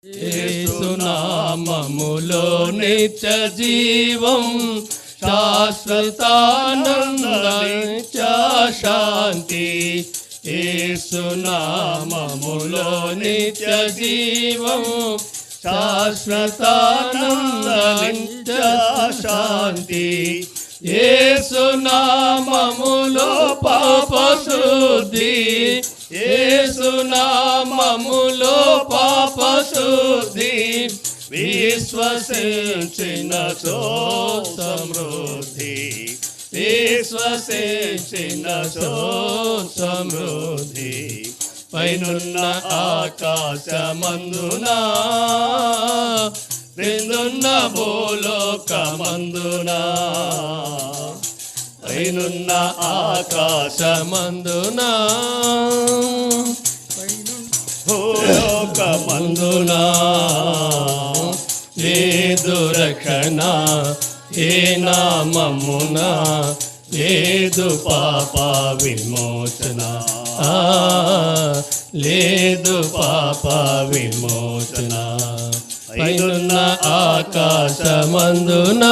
యేసు నామములో నిత్య జీవం, శాశ్వతానంద శాంతి. యేసు నామములో నిత్య జీవం, శాశ్వతానంద శాంతి. యేసు నామములో పాప శుద్ధి, యేసు నామములో పాప శుద్ధి. విశ్వసించిన సో సమృద్ధి, విశ్వసించిన సో సమృద్ధి. పైనున్న ఆకాశమందున, క్రిందున్న భూలోకమందున, పైనున్న ఆకాశమందున, భూలోకమందున లేదు రక్షణ ఏ నామమున, లేదు పాప విమోచన, లేదు పాప విమోచన. పైనున్న ఆకాశమందున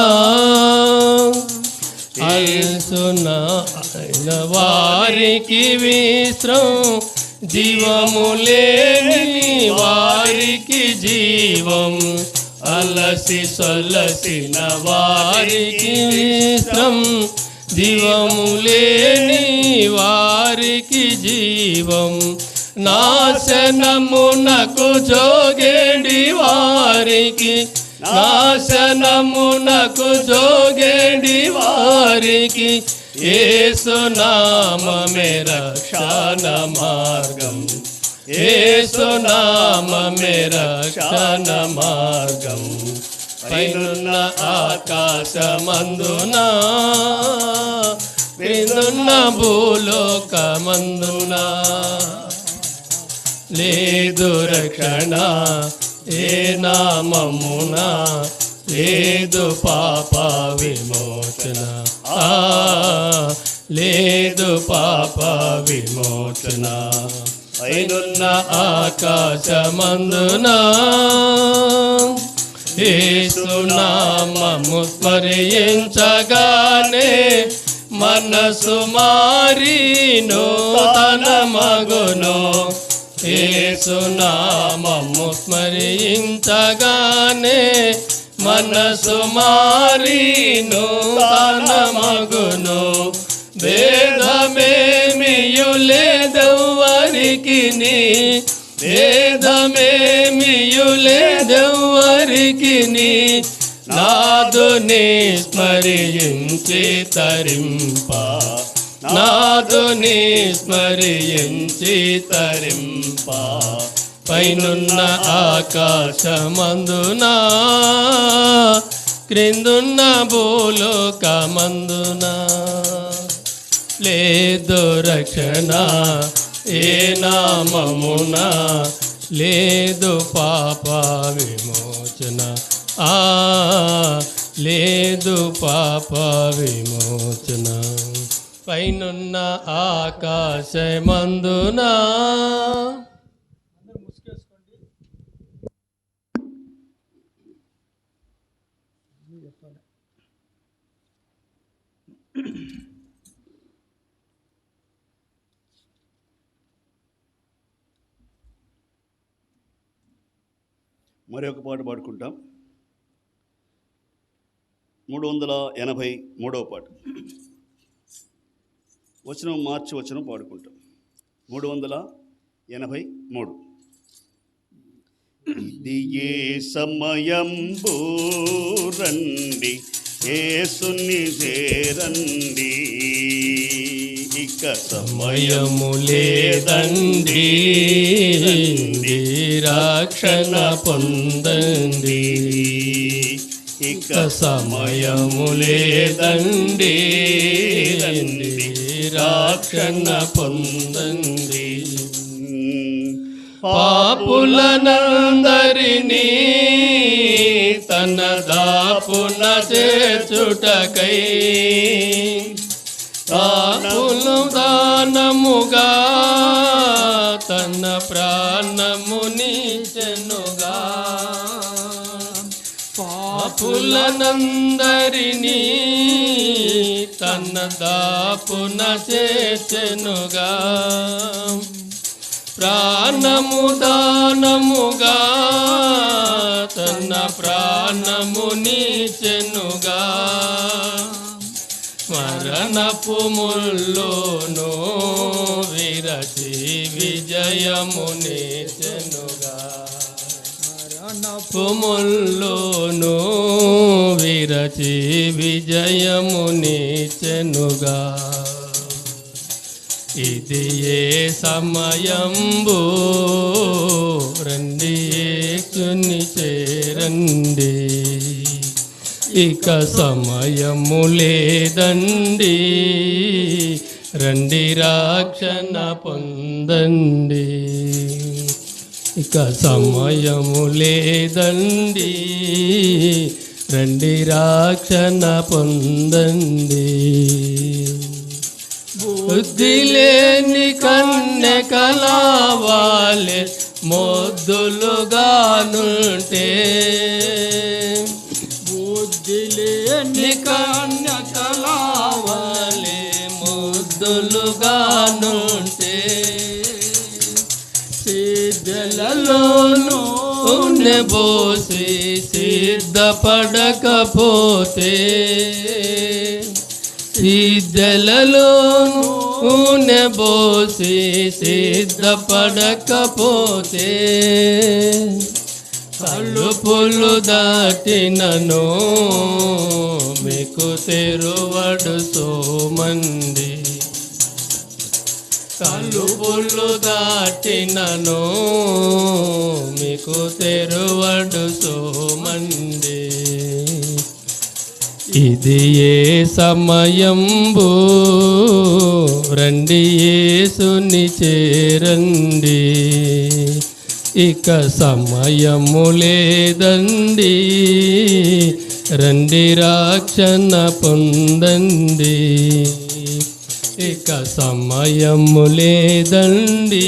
యేసున వారికి విశ్రం, జీవము లేని వారికి జీవం. అలసి సొలసిన వారికి విశ్రం, జీవము లేని వారికి జీవం. నాశనమునకు జోగేండి వారికి, నాశనమునకు జోగేండి వారికి. యేసు నామమే రక్షణ మార్గం, యేసు నామమే రక్షణ మార్గం. పైనున్న ఆకాశమందున, క్రిందున్న భూలోకమందున, లేదు రక్షణ ఏ నామమున, లేదు పాప విమోచన, లేదు పాప విమోచన. పైనున్న ఆకాశమందున యేసు నామము స్మరించగానే, మనసు మారి నూతన మగును. యేసు నామము స్మరించగానే, మనసు మారి నూతన మగును. భేదమేమియు లేదెవ్వరికిని, భేదమేమియు లేదెవ్వరికిని. నాదుని స్మరించి తరింప, నాదుని స్మరించి తరింప. పైనున్న ఆకాశమందున, క్రిందున్న భూలోకమందున, లేదు రక్షణ ఏ నామమున, లేదు పాప విమోచన, లేదు పాప విమోచన. పైనున్న ఆకాశమందున. మరి ఒక పాట పాడుకుంటాం. 383వ పాట. వచనం మార్చి వచనం పాడుకుంటాం. 383. ఇది ఏ సమయంబు రండి, యేసుని చేరండి, ఇక సమయము లేదండి, రక్షణ పొందండి. ఇక సమయము లేదండి, రక్షణ పొందండి. పాపులనందరినీ తన దాపున చేర్చుటకై, తాపులు దానముగా తన ప్రాణమునిచెనుగా. పాపులనందరినీ తన దాపున చేర్చెనుగా ప్రాణము దానముగా తన ప్రాణము నీచెనుగా మరణపు ముల్లోనూ విరచి విజయము నీచెనుగా మరణపు ముల్లోనూ విరచి విజయము నీచెనుగా ఇది ఏ సమయంబు రండి యేసుని చేరండి ఇక సమయము లేదండి రండి రక్షణ పొందండి ఇక సమయము లేదండి రండి రక్షణ పొందండి బుద్ధి లేని కన్నె కలవాలే మొద్దులుగానుంటే బుద్ధి లేని కన్నె కలవాలే మొద్దులుగానుంటే సిద్ధలలోనూ బోసి సిద్ధపడకపోతే సిద్ధలలోనూ బోసి సిద్ధపడకపోతే తలుపులు దాటినను మీకు తెరువడు సోమంది తలుపులు దాటినను మీకు తెరువడు సోమంది ఇది ఏ సమయంబు రండి యేసుని చేరండి ఇక సమయము లేదండి రండి రక్షణ పొందండి ఇక సమయము లేదండి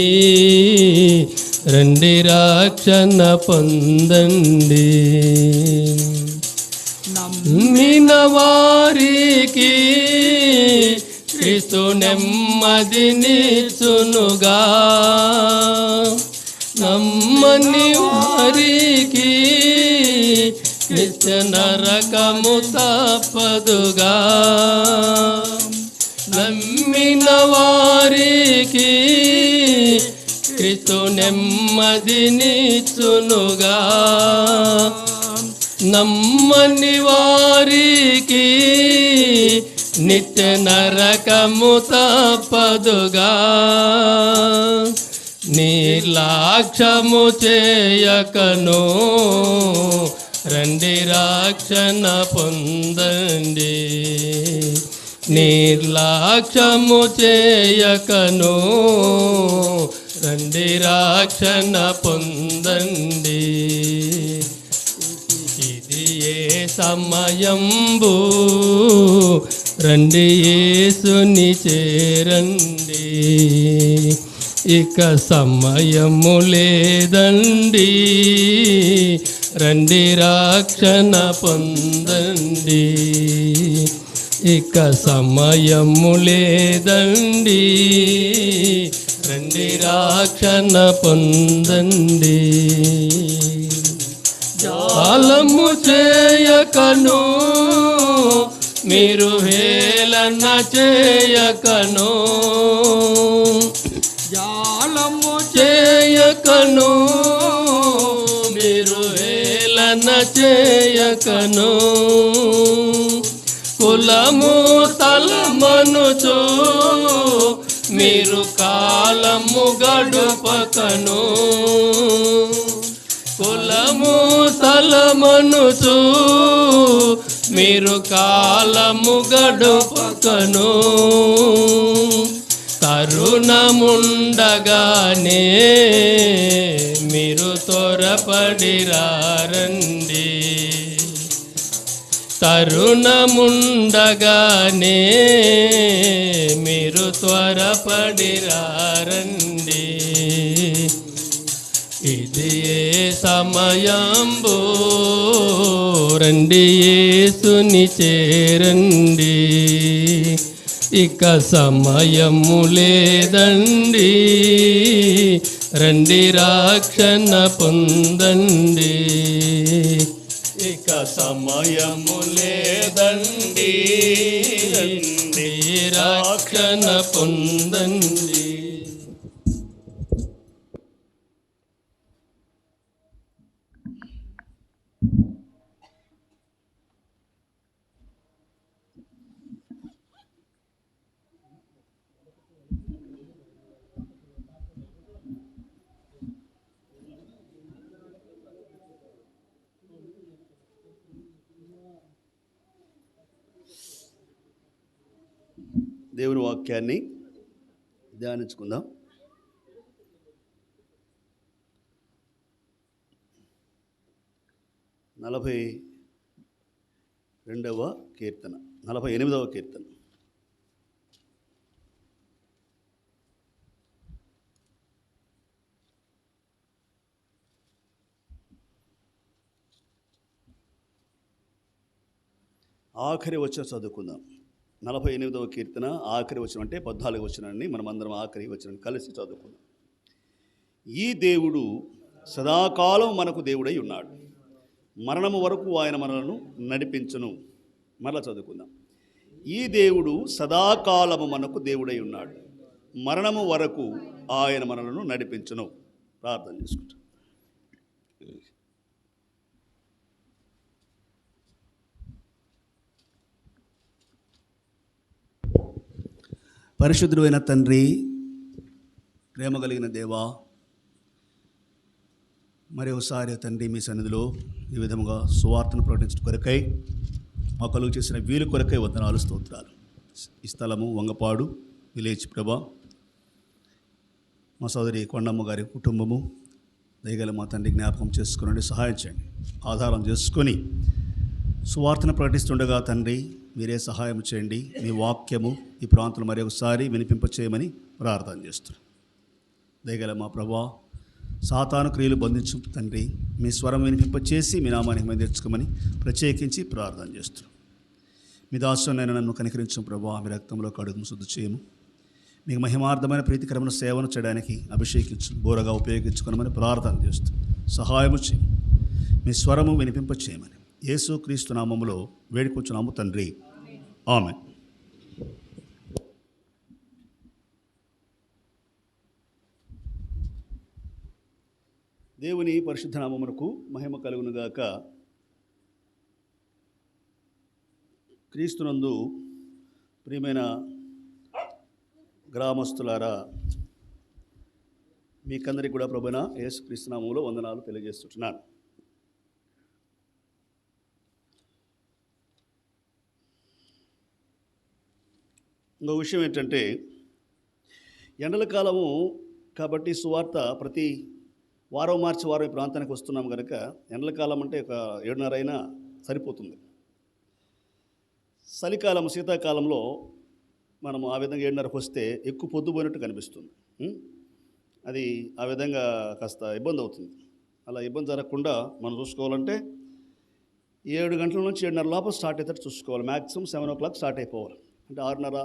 రండి రక్షణ పొందండి నమ్మిన వారికి క్రీస్తు నెమ్మదినిచ్చునుగా నమ్మని వారికి నిత్య నరకము తప్పదుగా నమ్మిన వారికి క్రీస్తు నెమ్మదినిచ్చునుగా నమ్మని వారికి నిత్య నరకము తప్పదుగా నిర్లక్ష్యము చేయకను రండి రక్షణ పొందండి నిర్లక్ష్యము చేయకను రండి రక్షణ పొందండి ఇది ఏ సమయంబు రండి యేసుని చేరండి ఇక సమయము లేదండి రండి రక్షణ పొందండి ఇక సమయము లేదండి రండి రక్షణ పొందండి జాలము చేయకను మీరు హేళన చేయకను జాలము చేయకను మీరు హేళన చేయకను కులము తలమనుచు మీరు కాలము గడుపకను కులము తలమనుచు మీరు కాలము గడుపకను తరుణముండగానే మీరు త్వరపడిరారండి తరుణముండగానే మీరు త్వరపడిరారండి ఇది ఏ సమయంబు రండి యేసుని చేరండి, ఇక సమయము లేదండి, రండి రక్షణ పొందండి. ఇక సమయము లేదండి, రండి రక్షణ పొందండి. దేవుని వాక్యాన్ని ధ్యానించుకుందాం. నలభై 48వ కీర్తన. ఆఖరి వచనం చదువుకుందాం. 48వ కీర్తన ఆఖరి వచనం అంటే 14వ వచనాన్ని మనమందరం ఆఖరి వచనాన్ని కలిసి చదువుకుందాం. ఈ దేవుడు సదాకాలం మనకు దేవుడై ఉన్నాడు, మరణము వరకు ఆయన మనలను నడిపించును. మరలా చదువుకుందాం. ఈ దేవుడు సదాకాలము మనకు దేవుడై ఉన్నాడు, మరణము వరకు ఆయన మనలను నడిపించును. ప్రార్థన చేసుకుంటాం. పరిశుద్ధుడైన తండ్రి, ప్రేమ కలిగిన దేవా, మరి ఒకసారి తండ్రి మీ సన్నిధిలో ఈ విధముగా సువార్తను ప్రకటించడం కొరకై మా కలుగు చేసిన వీలు కొరకై వందనాలు, స్తోత్రాలు. ఈ స్థలము వంగపాడు విలేజ్ ప్రభా, మా సోదరి కొండమ్మ గారి కుటుంబము దయగల మా తండ్రి జ్ఞాపకం చేసుకుని సహాయం చేయండి. ఆధారం చేసుకొని సువార్తను ప్రకటిస్తుండగా తండ్రి మీరే సహాయం చేయండి. మీ వాక్యము ఈ ప్రాంతంలో మరి ఒకసారి వినిపింపచేయమని ప్రార్థన చేస్తున్నాం. దయగల మా ప్రభా, సాతాను క్రియలు బంధించు తండ్రి, మీ స్వరం వినిపింపచేసి మీ నామానికి మేము తెచ్చుకోమని ప్రత్యేకించి ప్రార్థన చేస్తున్నాం. మీ దాసునైనా నన్ను కనికరించు ప్రభా, మీ రక్తంలో కడుగుము శుద్ధి చేయము. మీకు మహిమార్థమైన ప్రీతికరమైన సేవను చేయడానికి అభిషేకించు, బోరగా ఉపయోగించుకోమని ప్రార్థన చేస్తూ సహాయము చేయము. మీ స్వరము వినిపింపచేయమని యేసు క్రీస్తు నామములో వేడుకొంచున్నాము తండ్రి, ఆమేన్. దేవుని పరిశుద్ధ నామమునకు మహిమ కలుగునుగాక. క్రీస్తునందు ప్రియమైన గ్రామస్తులారా, మీకందరికీ కూడా ప్రభువైన యేసు క్రీస్తు నామములో వందనాలు తెలియజేస్తున్నాను. ఇంకో విషయం ఏంటంటే, ఎండల కాలము కాబట్టి సువార్త ప్రతి వారం మార్చి వారం ఈ ప్రాంతానికి వస్తున్నాం కనుక ఎండల కాలం అంటే ఒక 7:30 అయినా సరిపోతుంది. చలికాలం శీతాకాలంలో మనము ఆ విధంగా 7:30కు వస్తే ఎక్కువ పొద్దుపోయినట్టు కనిపిస్తుంది. అది ఆ విధంగా కాస్త ఇబ్బంది అవుతుంది. అలా ఇబ్బంది జరగకుండా మనం చూసుకోవాలంటే 7 గంటల నుంచి 7:30 లోపల స్టార్ట్ అయ్యేటట్టు చూసుకోవాలి. మ్యాక్సిమం 7 o'clock స్టార్ట్ అయిపోవాలి. అంటే 6:30,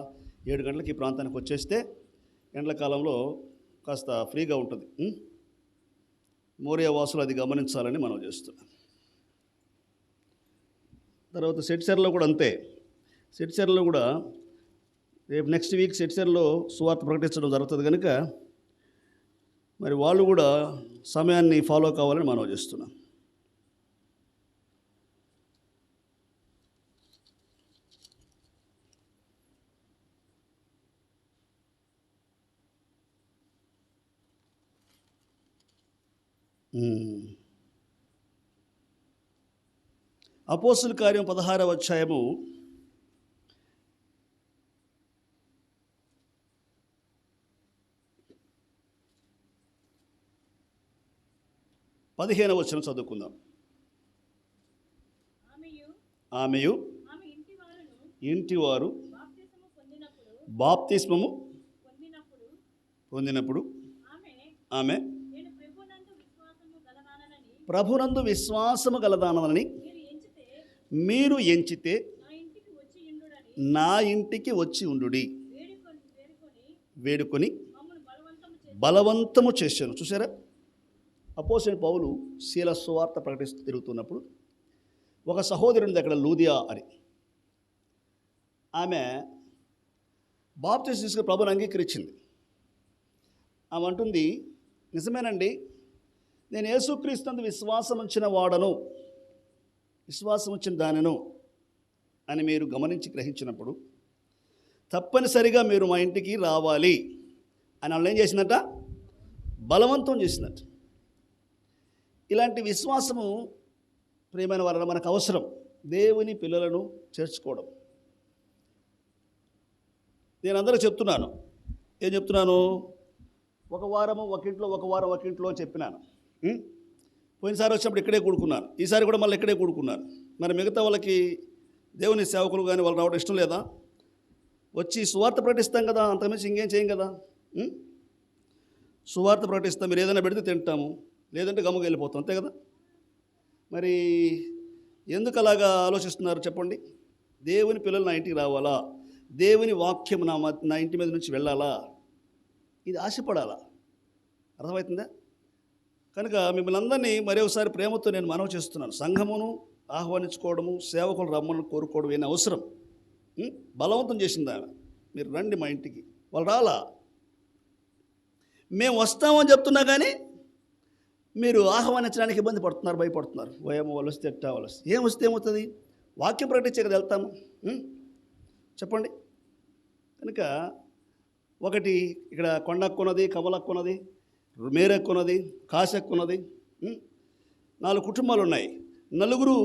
7 గంటలకి ఈ ప్రాంతానికి వచ్చేస్తే ఎండల కాలంలో కాస్త ఫ్రీగా ఉంటుంది. మోరియా వాసులు అది గమనించాలని మనం చేస్తున్నాం. తర్వాత సెట్చర్లో కూడా అంతే. సెట్చర్లో కూడా రేపు నెక్స్ట్ వీక్ సెట్చర్లో సువార్త ప్రకటించడం జరుగుతుంది కనుక మరి వాళ్ళు కూడా సమయాన్ని ఫాలో కావాలని మనం చేస్తున్నాం. అపోస్తుల కార్యం 16వ అధ్యాయము 15వ వచనం చదువుకుందాం. ఆమెయు ఇంటివారు బాప్తిస్మము పొందినప్పుడు ఆమె ప్రభునందు విశ్వాసము గలదానని మీరు ఎంచితే నా ఇంటికి వచ్చి ఉండుడి. వేడుకొని బలవంతము చేశాను. చూసారా, అపోస్తలుడైన పౌలు శీల సువార్త ప్రకటిస్తూ తిరుగుతున్నప్పుడు ఒక సహోదరుని దగ్గర లూదియా అని ఆమె బాప్తిసం తీసుకుని ప్రభుని అంగీకరించింది. ఆమె అంటుంది, నిజమేనండి, నేను యేసుక్రీస్తునందు విశ్వాసం ఉంచిన వాడను, విశ్వాసం ఉంచిన దానిను అని మీరు గమనించి గ్రహించినప్పుడు తప్పనిసరిగా మీరు మా ఇంటికి రావాలి అని వాళ్ళు ఏం చేసిందట, బలవంతం చేసిందట. ఇలాంటి విశ్వాసము ప్రియమైన వారు మనకు అవసరం. దేవుని పిల్లలను చేర్చుకోవడం. నేను అందరూ చెప్తున్నాను, ఏం చెప్తున్నాను, ఒక వారము ఒక ఇంట్లో, ఒక వారం ఒక ఇంట్లో అని చెప్పినాను. పోయినసారి వచ్చినప్పుడు ఇక్కడే కూడుకున్నాను, ఈసారి కూడా మళ్ళీ ఇక్కడే కూడుకున్నాను. మరి మిగతా వాళ్ళకి దేవుని సేవకులు కానీ వాళ్ళు రావడం ఇష్టం లేదా? వచ్చి సువార్త ప్రకటిస్తాం కదా, అంతకుమించి ఇంకేం చేయం కదా. సువార్త ప్రకటిస్తాం, మీరు ఏదైనా పెడితే తింటాము, లేదంటే గమ్ముగా వెళ్ళిపోతాం, అంతే కదా. మరి ఎందుకు అలాగా ఆలోచిస్తున్నారు చెప్పండి? దేవుని పిల్లలు నా ఇంటికి రావాలా, దేవుని వాక్యం నా ఇంటి మీద నుంచి వెళ్ళాలా, ఇది ఆశపడాలా. అర్థమవుతుందా? కనుక మిమ్మల్ని అందరినీ మరొకసారి ప్రేమతో నేను మనవి చేస్తున్నాను. సంఘమును ఆహ్వానించుకోవడము, సేవకులు రమ్మని కోరుకోవడం ఏమైనా అవసరం? బలవంతం చేసింది ఆమె, మీరు రండి మా ఇంటికి. వాళ్ళు రాలా, మేము వస్తామని చెప్తున్నా కానీ మీరు ఆహ్వానించడానికి ఇబ్బంది పడుతున్నారు, భయపడుతున్నారు. ఓయేమో వాళ్ళు వస్తే ఎట్టా, వాళ్ళు వస్తే ఏం వస్తే ఏమవుతుంది? వాక్యం ప్రకటించే కదా వెళ్తాము. చెప్పండి. కనుక ఒకటి ఇక్కడ కొండక్కున్నది, కమలక్కున్నది, మేరెక్కున్నది, కాశెక్కున్నది, 4 కుటుంబాలు ఉన్నాయి. నలుగురు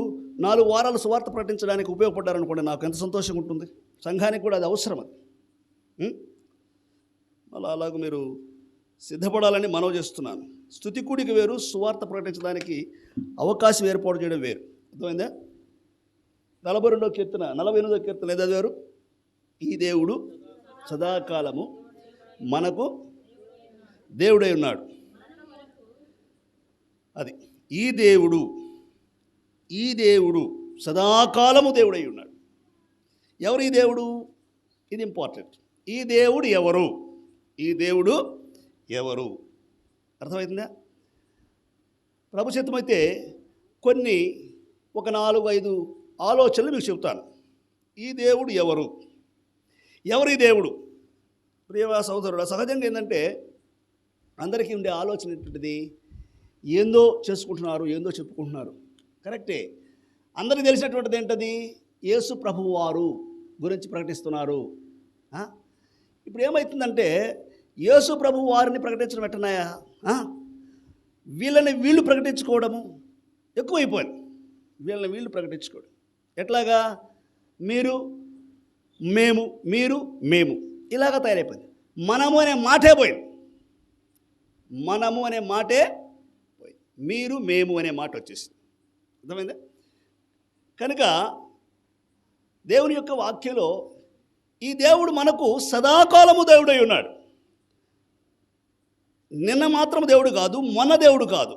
4 వారాలు సువార్త ప్రకటించడానికి ఉపయోగపడ్డారనుకోండి, నాకు ఎంత సంతోషంగా ఉంటుంది. సంఘానికి కూడా అది అవసరం. అది అలాగ మీరు సిద్ధపడాలని మనవి చేస్తున్నాను. స్తుతి కూడిక వేరు, సువార్త ప్రకటించడానికి అవకాశం ఏర్పాటు చేయడం వేరు. అర్థమైందా? 42వ కీర్తన 48వ కీర్తన ఏదో వేరు. ఈ దేవుడు సదాకాలము మనకు దేవుడై ఉన్నాడు. అది ఈ దేవుడు సదాకాలము దేవుడై ఉన్నాడు. ఎవరు ఈ దేవుడు? ఇది ఇంపార్టెంట్. ఈ దేవుడు ఎవరు? ఈ దేవుడు ఎవరు? అర్థమవుతుందా? ప్రభు చిత్తమైతే కొన్ని ఒక 4-5 ఆలోచనలు మీకు చెబుతాను. ఈ దేవుడు ఎవరు? ఎవరు ఈ దేవుడు? ప్రియ సహోదరుడు, సహజంగా ఏంటంటే అందరికీ ఉండే ఆలోచన ఏంటంటే ఏందో చేసుకుంటున్నారు, ఏందో చెప్పుకుంటున్నారు. కరెక్టే. అందరికీ తెలిసినటువంటిది ఏంటది? యేసు ప్రభువు వారు గురించి ప్రకటిస్తున్నారు. ఇప్పుడు ఏమవుతుందంటే యేసు ప్రభువు వారిని ప్రకటించడం ఎట్టనాయా, వీళ్ళని వీళ్ళు ప్రకటించుకోవడము ఎక్కువైపోయింది. వీళ్ళని వీళ్ళు ప్రకటించుకోవడం ఎట్లాగా? మీరు మేము, మీరు మేము, ఇలాగా తయారైపోయింది. మనము అనే మాటే పోయింది. మనము అనే మాటే పోయి మీరు మేము అనే మాట వచ్చేసింది. అర్థమైందా? కనుక దేవుని యొక్క వాక్యంలో ఈ దేవుడు మనకు సదాకాలము దేవుడై ఉన్నాడు. నిన్న మాత్రం దేవుడు కాదు, మొన్న దేవుడు కాదు,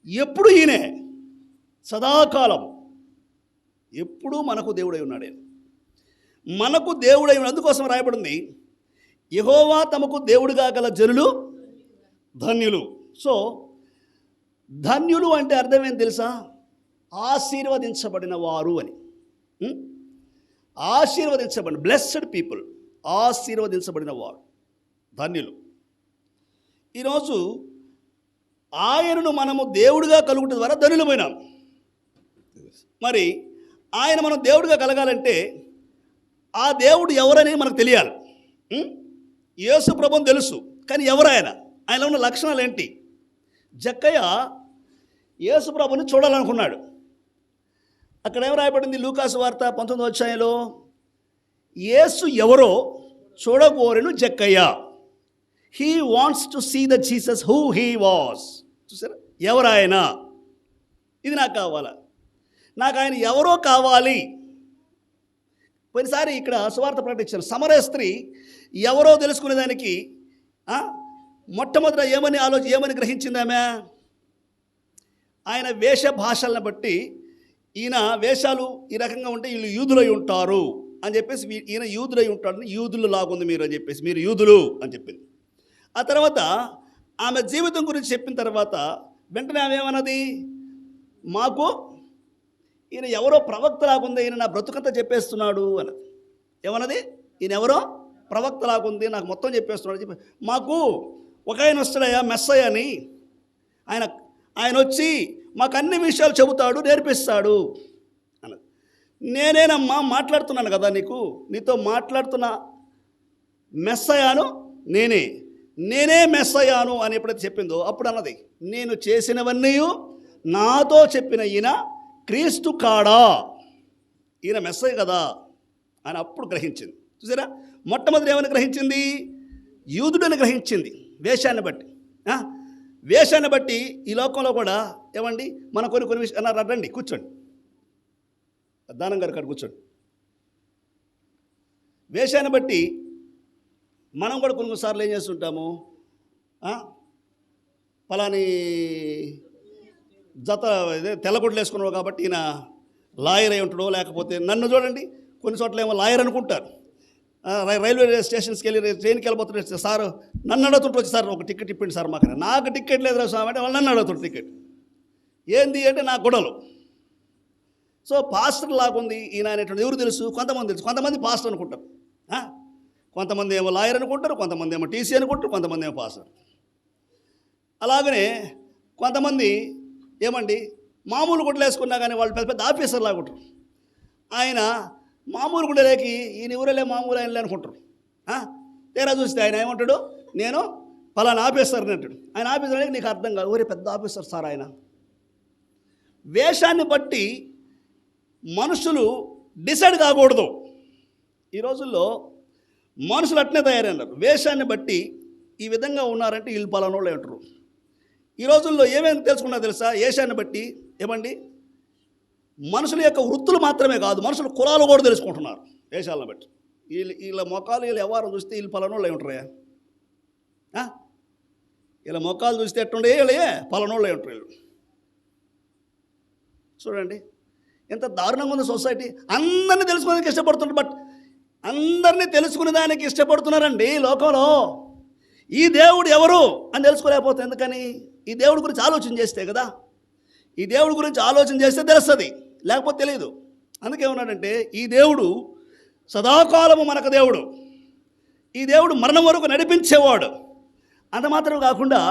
ఎప్పుడు ఈయనే, సదాకాలం ఎప్పుడూ మనకు దేవుడై ఉన్నాడు. మనకు దేవుడై ఉన్నాడు. అందుకోసం రాయబడింది, యెహోవా తమకు దేవుడుగా గల జనులు ధన్యులు. సో ధన్యులు అంటే అర్థం ఏంటి తెలుసా? ఆశీర్వదించబడిన వారు అని. ఆశీర్వదించబడిన, బ్లెస్డ్ పీపుల్, ఆశీర్వదించబడిన వారు ధన్యులు. ఈరోజు ఆయనను మనము దేవుడిగా కలుగుట ద్వారా ధన్యులమైనాం. మరి ఆయన మనం దేవుడిగా కలగాలంటే ఆ దేవుడు ఎవరని మనకు తెలియాలి. యేసు ప్రభువుని తెలుసు, కానీ ఎవరు ఆయన? ఆయనలో ఉన్న లక్షణాలు ఏంటి? జక్కయ్య యేసు ప్రభుని చూడాలనుకున్నాడు. అక్కడ ఏం రాయబడింది? లూకాసు వార్త 19వ అధ్యాయంలో యేసు ఎవరో చూడగోరెను Jakkayya. He wants to see the Jesus who he was. చూసారా? ఎవరు ఆయన? ఇది నాకు కావాలా, నాకు ఆయన ఎవరో కావాలి. పోయినసారి ఇక్కడ సువార్త ప్రకటించారు. సమరయ స్త్రీ ఎవరో తెలుసుకునేదానికి మొట్టమొదట ఏమని గ్రహించింది ఆమె? ఆయన వేష భాషలను బట్టి ఈయన వేషాలు ఈ రకంగా ఉంటే వీళ్ళు యూదులై ఉంటారు అని చెప్పేసి ఈయన యూదులై ఉంటాడని యూదులు లాగుంది మీరు అని చెప్పేసి మీరు యూదులు అని చెప్పింది. ఆ తర్వాత ఆమె జీవితం గురించి చెప్పిన తర్వాత వెంటనే ఆమె ఏమన్నది, మాకు ఈయన ఎవరో ప్రవక్త లాగుంది, ఈయన నా బ్రతుకంతా చెప్పేస్తున్నాడు అన్నది. ఏమన్నది, ఈయన ఎవరో ప్రవక్త లాగుంది, నాకు మొత్తం చెప్పేస్తున్నాడు చెప్పి, మాకు ఒక ఆయన వస్తాడయ్యా మెస్సయ్య అని, ఆయన వచ్చి మాకు అన్ని విషయాలు చెబుతాడు, నేర్పిస్తాడు అన్నది. నేనేనమ్మా మాట్లాడుతున్నాను కదా, నీతో మాట్లాడుతున్న మెస్సయాను నేనే మెస్సయాను అని ఎప్పుడైతే చెప్పిందో అప్పుడు అన్నది, నేను చేసినవన్నీ నాతో చెప్పిన ఈయన క్రీస్తు కాడా, ఈయన మెస్సయ్య కదా అని అప్పుడు గ్రహించింది. చూసారా, మొట్టమొదటి ఏమని గ్రహించింది, యూదుడని గ్రహించింది వేషాన్ని బట్టి. వేషాన్ని బట్టి ఈ లోకంలో కూడా ఏమండి మన కొన్ని విషయాలు రండి కూర్చోండి, దానం గారు కాడ కూర్చోండి. వేషాన్ని బట్టి మనం కూడా కొన్నిసార్లు ఏం చేస్తుంటాము, పలాని జత తెల్లగుడ్లు వేసుకున్నాడు కాబట్టి ఈయన లాయర్ అయి ఉంటాడో, లేకపోతే నన్ను చూడండి కొన్ని చోట్ల ఏమో లాయర్ అనుకుంటారు. రైల్వే స్టేషన్స్కి వెళ్ళి ట్రైన్కి వెళ్ళిపోతుంటే సార్ నన్ను అడుగుతుంటే, సార్ ఒక టికెట్ ఇప్పిండి సార్ మాకు, నాకు టికెట్ లేదు స్వామి అంటే వాళ్ళు నన్ను అడుగుతుంటారు టికెట్ ఏంది అంటే నా గొడవలు. సో పాస్టర్ లాగుంది ఈయన అనేటువంటి ఎవరు తెలుసు, కొంతమంది తెలుసు, కొంతమంది పాస్టర్ అనుకుంటారు, కొంతమంది ఏమో లాయర్ అనుకుంటారు, కొంతమంది ఏమో టీసీ అనుకుంటారు, కొంతమంది ఏమో పాస్టర్. అలాగనే కొంతమంది ఏమండి మామూలు గుడ్డలు వేసుకున్నా కానీ వాళ్ళు పెద్ద పెద్ద ఆఫీసర్ లాగుంటారు. ఆయన మామూలు గుడ్డలేకి ఈయన ఎవరలే మామూలు ఆయనలే అనుకుంటారు. తీరా చూస్తే ఆయన ఏమంటాడు, నేను పలానా ఆఫీసర్ని అంటాడు. ఆయన ఆఫీసర్ అనేది నీకు అర్థం కాదు, ఊరే పెద్ద ఆఫీసర్ సార్ ఆయన. వేషాన్ని బట్టి మనుషులు డిసైడ్ కాకూడదు. ఈ రోజుల్లో మనుషులు అట్నే తయారైనారు, వేషాన్ని బట్టి ఈ విధంగా ఉన్నారంటే వీళ్ళు పలానోళ్ళు అంటారు. ఈ రోజుల్లో ఏమేమి తెలుసుకున్నా తెలుసా, వేషాన్ని బట్టి ఏమండి మనుషుల యొక్క వృత్తులు మాత్రమే కాదు, మనుషుల కులాలు కూడా తెలుసుకుంటున్నారు వేషాలను బట్టి. వీళ్ళ మొక్కలు వీళ్ళు ఎవరు చూస్తే వీళ్ళు పలానోళ్ళు అయి ఉంటారా, వీళ్ళ మొక్కలు చూస్తే ఎట్టుండే వీళ్ళే పలానోళ్ళు అయి ఉంటారు వీళ్ళు. చూడండి ఎంత దారుణంగా ఉంది సొసైటీ. అందరినీ తెలుసుకోవడానికి ఇష్టపడుతున్నారు, బట్ అందరినీ తెలుసుకునే దానికి ఇష్టపడుతున్నారండి లోకంలో. ఈ దేవుడు ఎవరు అని తెలుసుకోలేకపోతే ఎందుకని, ఈ దేవుడి గురించి ఆలోచన చేస్తే కదా, ఈ దేవుడి గురించి ఆలోచన చేస్తే తెలుస్తుంది, లేకపోతే తెలియదు. అందుకే ఉన్నాడంటే ఈ దేవుడు సదాకాలము మనకు దేవుడు, ఈ దేవుడు మరణం వరకు నడిపించేవాడు. అంత మాత్రం కాకుండా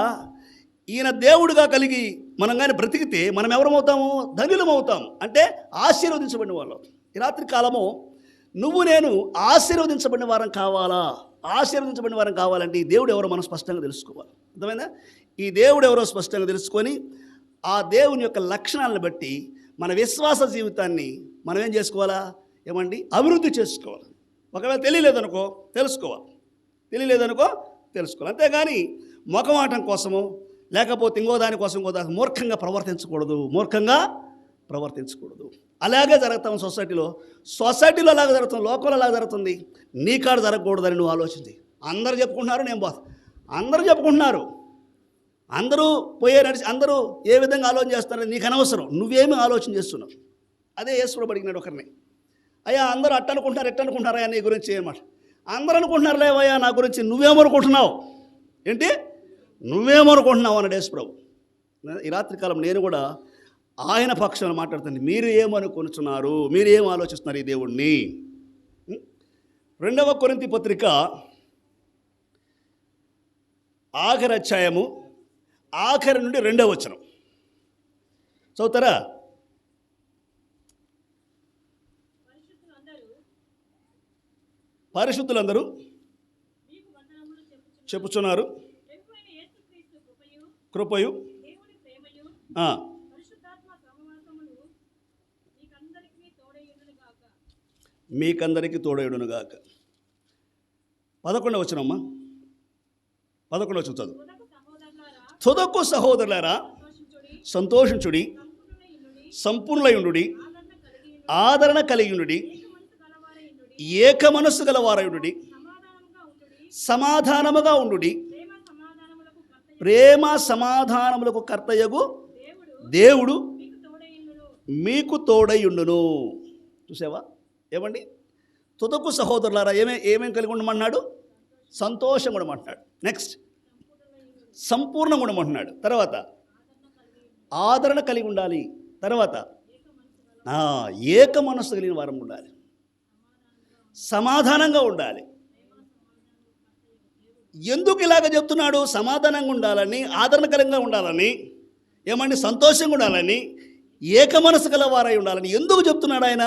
ఈయన దేవుడుగా కలిగి మనం కానీ బ్రతికితే మనం ఎవరమవుతాము, ధనులం అవుతాము, అంటే ఆశీర్వదించబడిన వాళ్ళం. ఈ రాత్రి కాలము నువ్వు నేను ఆశీర్వదించబడిన వారం కావాలా, ఆశీర్వదించబడిన వారం కావాలంటే ఈ దేవుడు ఎవరో మనం స్పష్టంగా తెలుసుకోవాలి. అర్థమైందా? ఈ దేవుడు ఎవరో స్పష్టంగా తెలుసుకొని ఆ దేవుని యొక్క లక్షణాలను బట్టి మన విశ్వాస జీవితాన్ని మనం ఏం చేసుకోవాలా, ఏమండి అభివృద్ధి చేసుకోవాలి. ఒకవేళ తెలియలేదనుకో తెలుసుకోవాలి, తెలుసుకోవాలి. అంతేగాని మొఖమాటం కోసము లేకపోతే ఇంకో దానికోసం మూర్ఖంగా ప్రవర్తించకూడదు. అలాగే జరుగుతాం సొసైటీలో అలాగే జరుగుతుంది, లోకంలో అలాగే జరుగుతుంది. నీ కాడ జరగకూడదని నువ్వు ఆలోచించి. అందరూ చెప్పుకుంటున్నారు, నేను బాస్ అందరూ చెప్పుకుంటున్నారు, అందరూ పోయే నడిచి అందరూ ఏ విధంగా ఆలోచన చేస్తున్నారని నీకు అనవసరం, నువ్వేమీ ఆలోచన చేస్తున్నావు. అదే యేసు అడిగినాడు ఒకరిని, అయ్యా అందరూ అట్ట అనుకుంటున్నారయ్యా నీ గురించి ఏమాట, అందరూ అనుకుంటున్నారు లేవయ్యా నా గురించి, నువ్వేమనుకుంటున్నావు ఏంటి, నువ్వేమనుకుంటున్నావు అన్నాడు యేసు ప్రభు. ఈ రాత్రికాలం నేను కూడా ఆయన పక్షాన్ని మాట్లాడుతుంది. మీరు ఏమనుకుంటున్నారు, మీరు ఏం ఆలోచిస్తున్నారు ఈ దేవుణ్ణి? 2వ కొరింథీ పత్రిక ఆఖరి అధ్యాయము ఆఖరి నుండి 2వ వచనం చదువుతారా? పరిశుద్ధులందరూ చెప్పుచున్నారు, కృపయు మీకందరికీ తోడయుడునుగాక. 11వ వచనమ్మా, 11వ వచనం చదువు. తుదకు సహోదరులారా సంతోషించుడి, సంపూర్ణయుండుడి, ఆదరణ కలిగియుండుడి, ఏక మనస్సు గలవారయుండుడి, సమాధానముగా ఉండుడి, ప్రేమ సమాధానములకు కర్తయగు దేవుడు మీకు తోడైయుండును. చూసావా? ఏమండి, తుదకు సహోదరులారా ఏమేం కలిగి ఉండమన్నాడు? సంతోషం ఉండమంటున్నాడు. నెక్స్ట్ సంపూర్ణంగా ఉండమంటున్నాడు. తర్వాత ఆదరణ కలిగి ఉండాలి. తర్వాత ఏక మనస్సు కలిగిన వారం ఉండాలి. సమాధానంగా ఉండాలి. ఎందుకు ఇలాగ చెప్తున్నాడు? సమాధానంగా ఉండాలని, ఆదరణకరంగా ఉండాలని, ఏమండి సంతోషంగా ఉండాలని, ఏక మనసు గలవారై ఉండాలని ఎందుకు చెప్తున్నాడు ఆయన?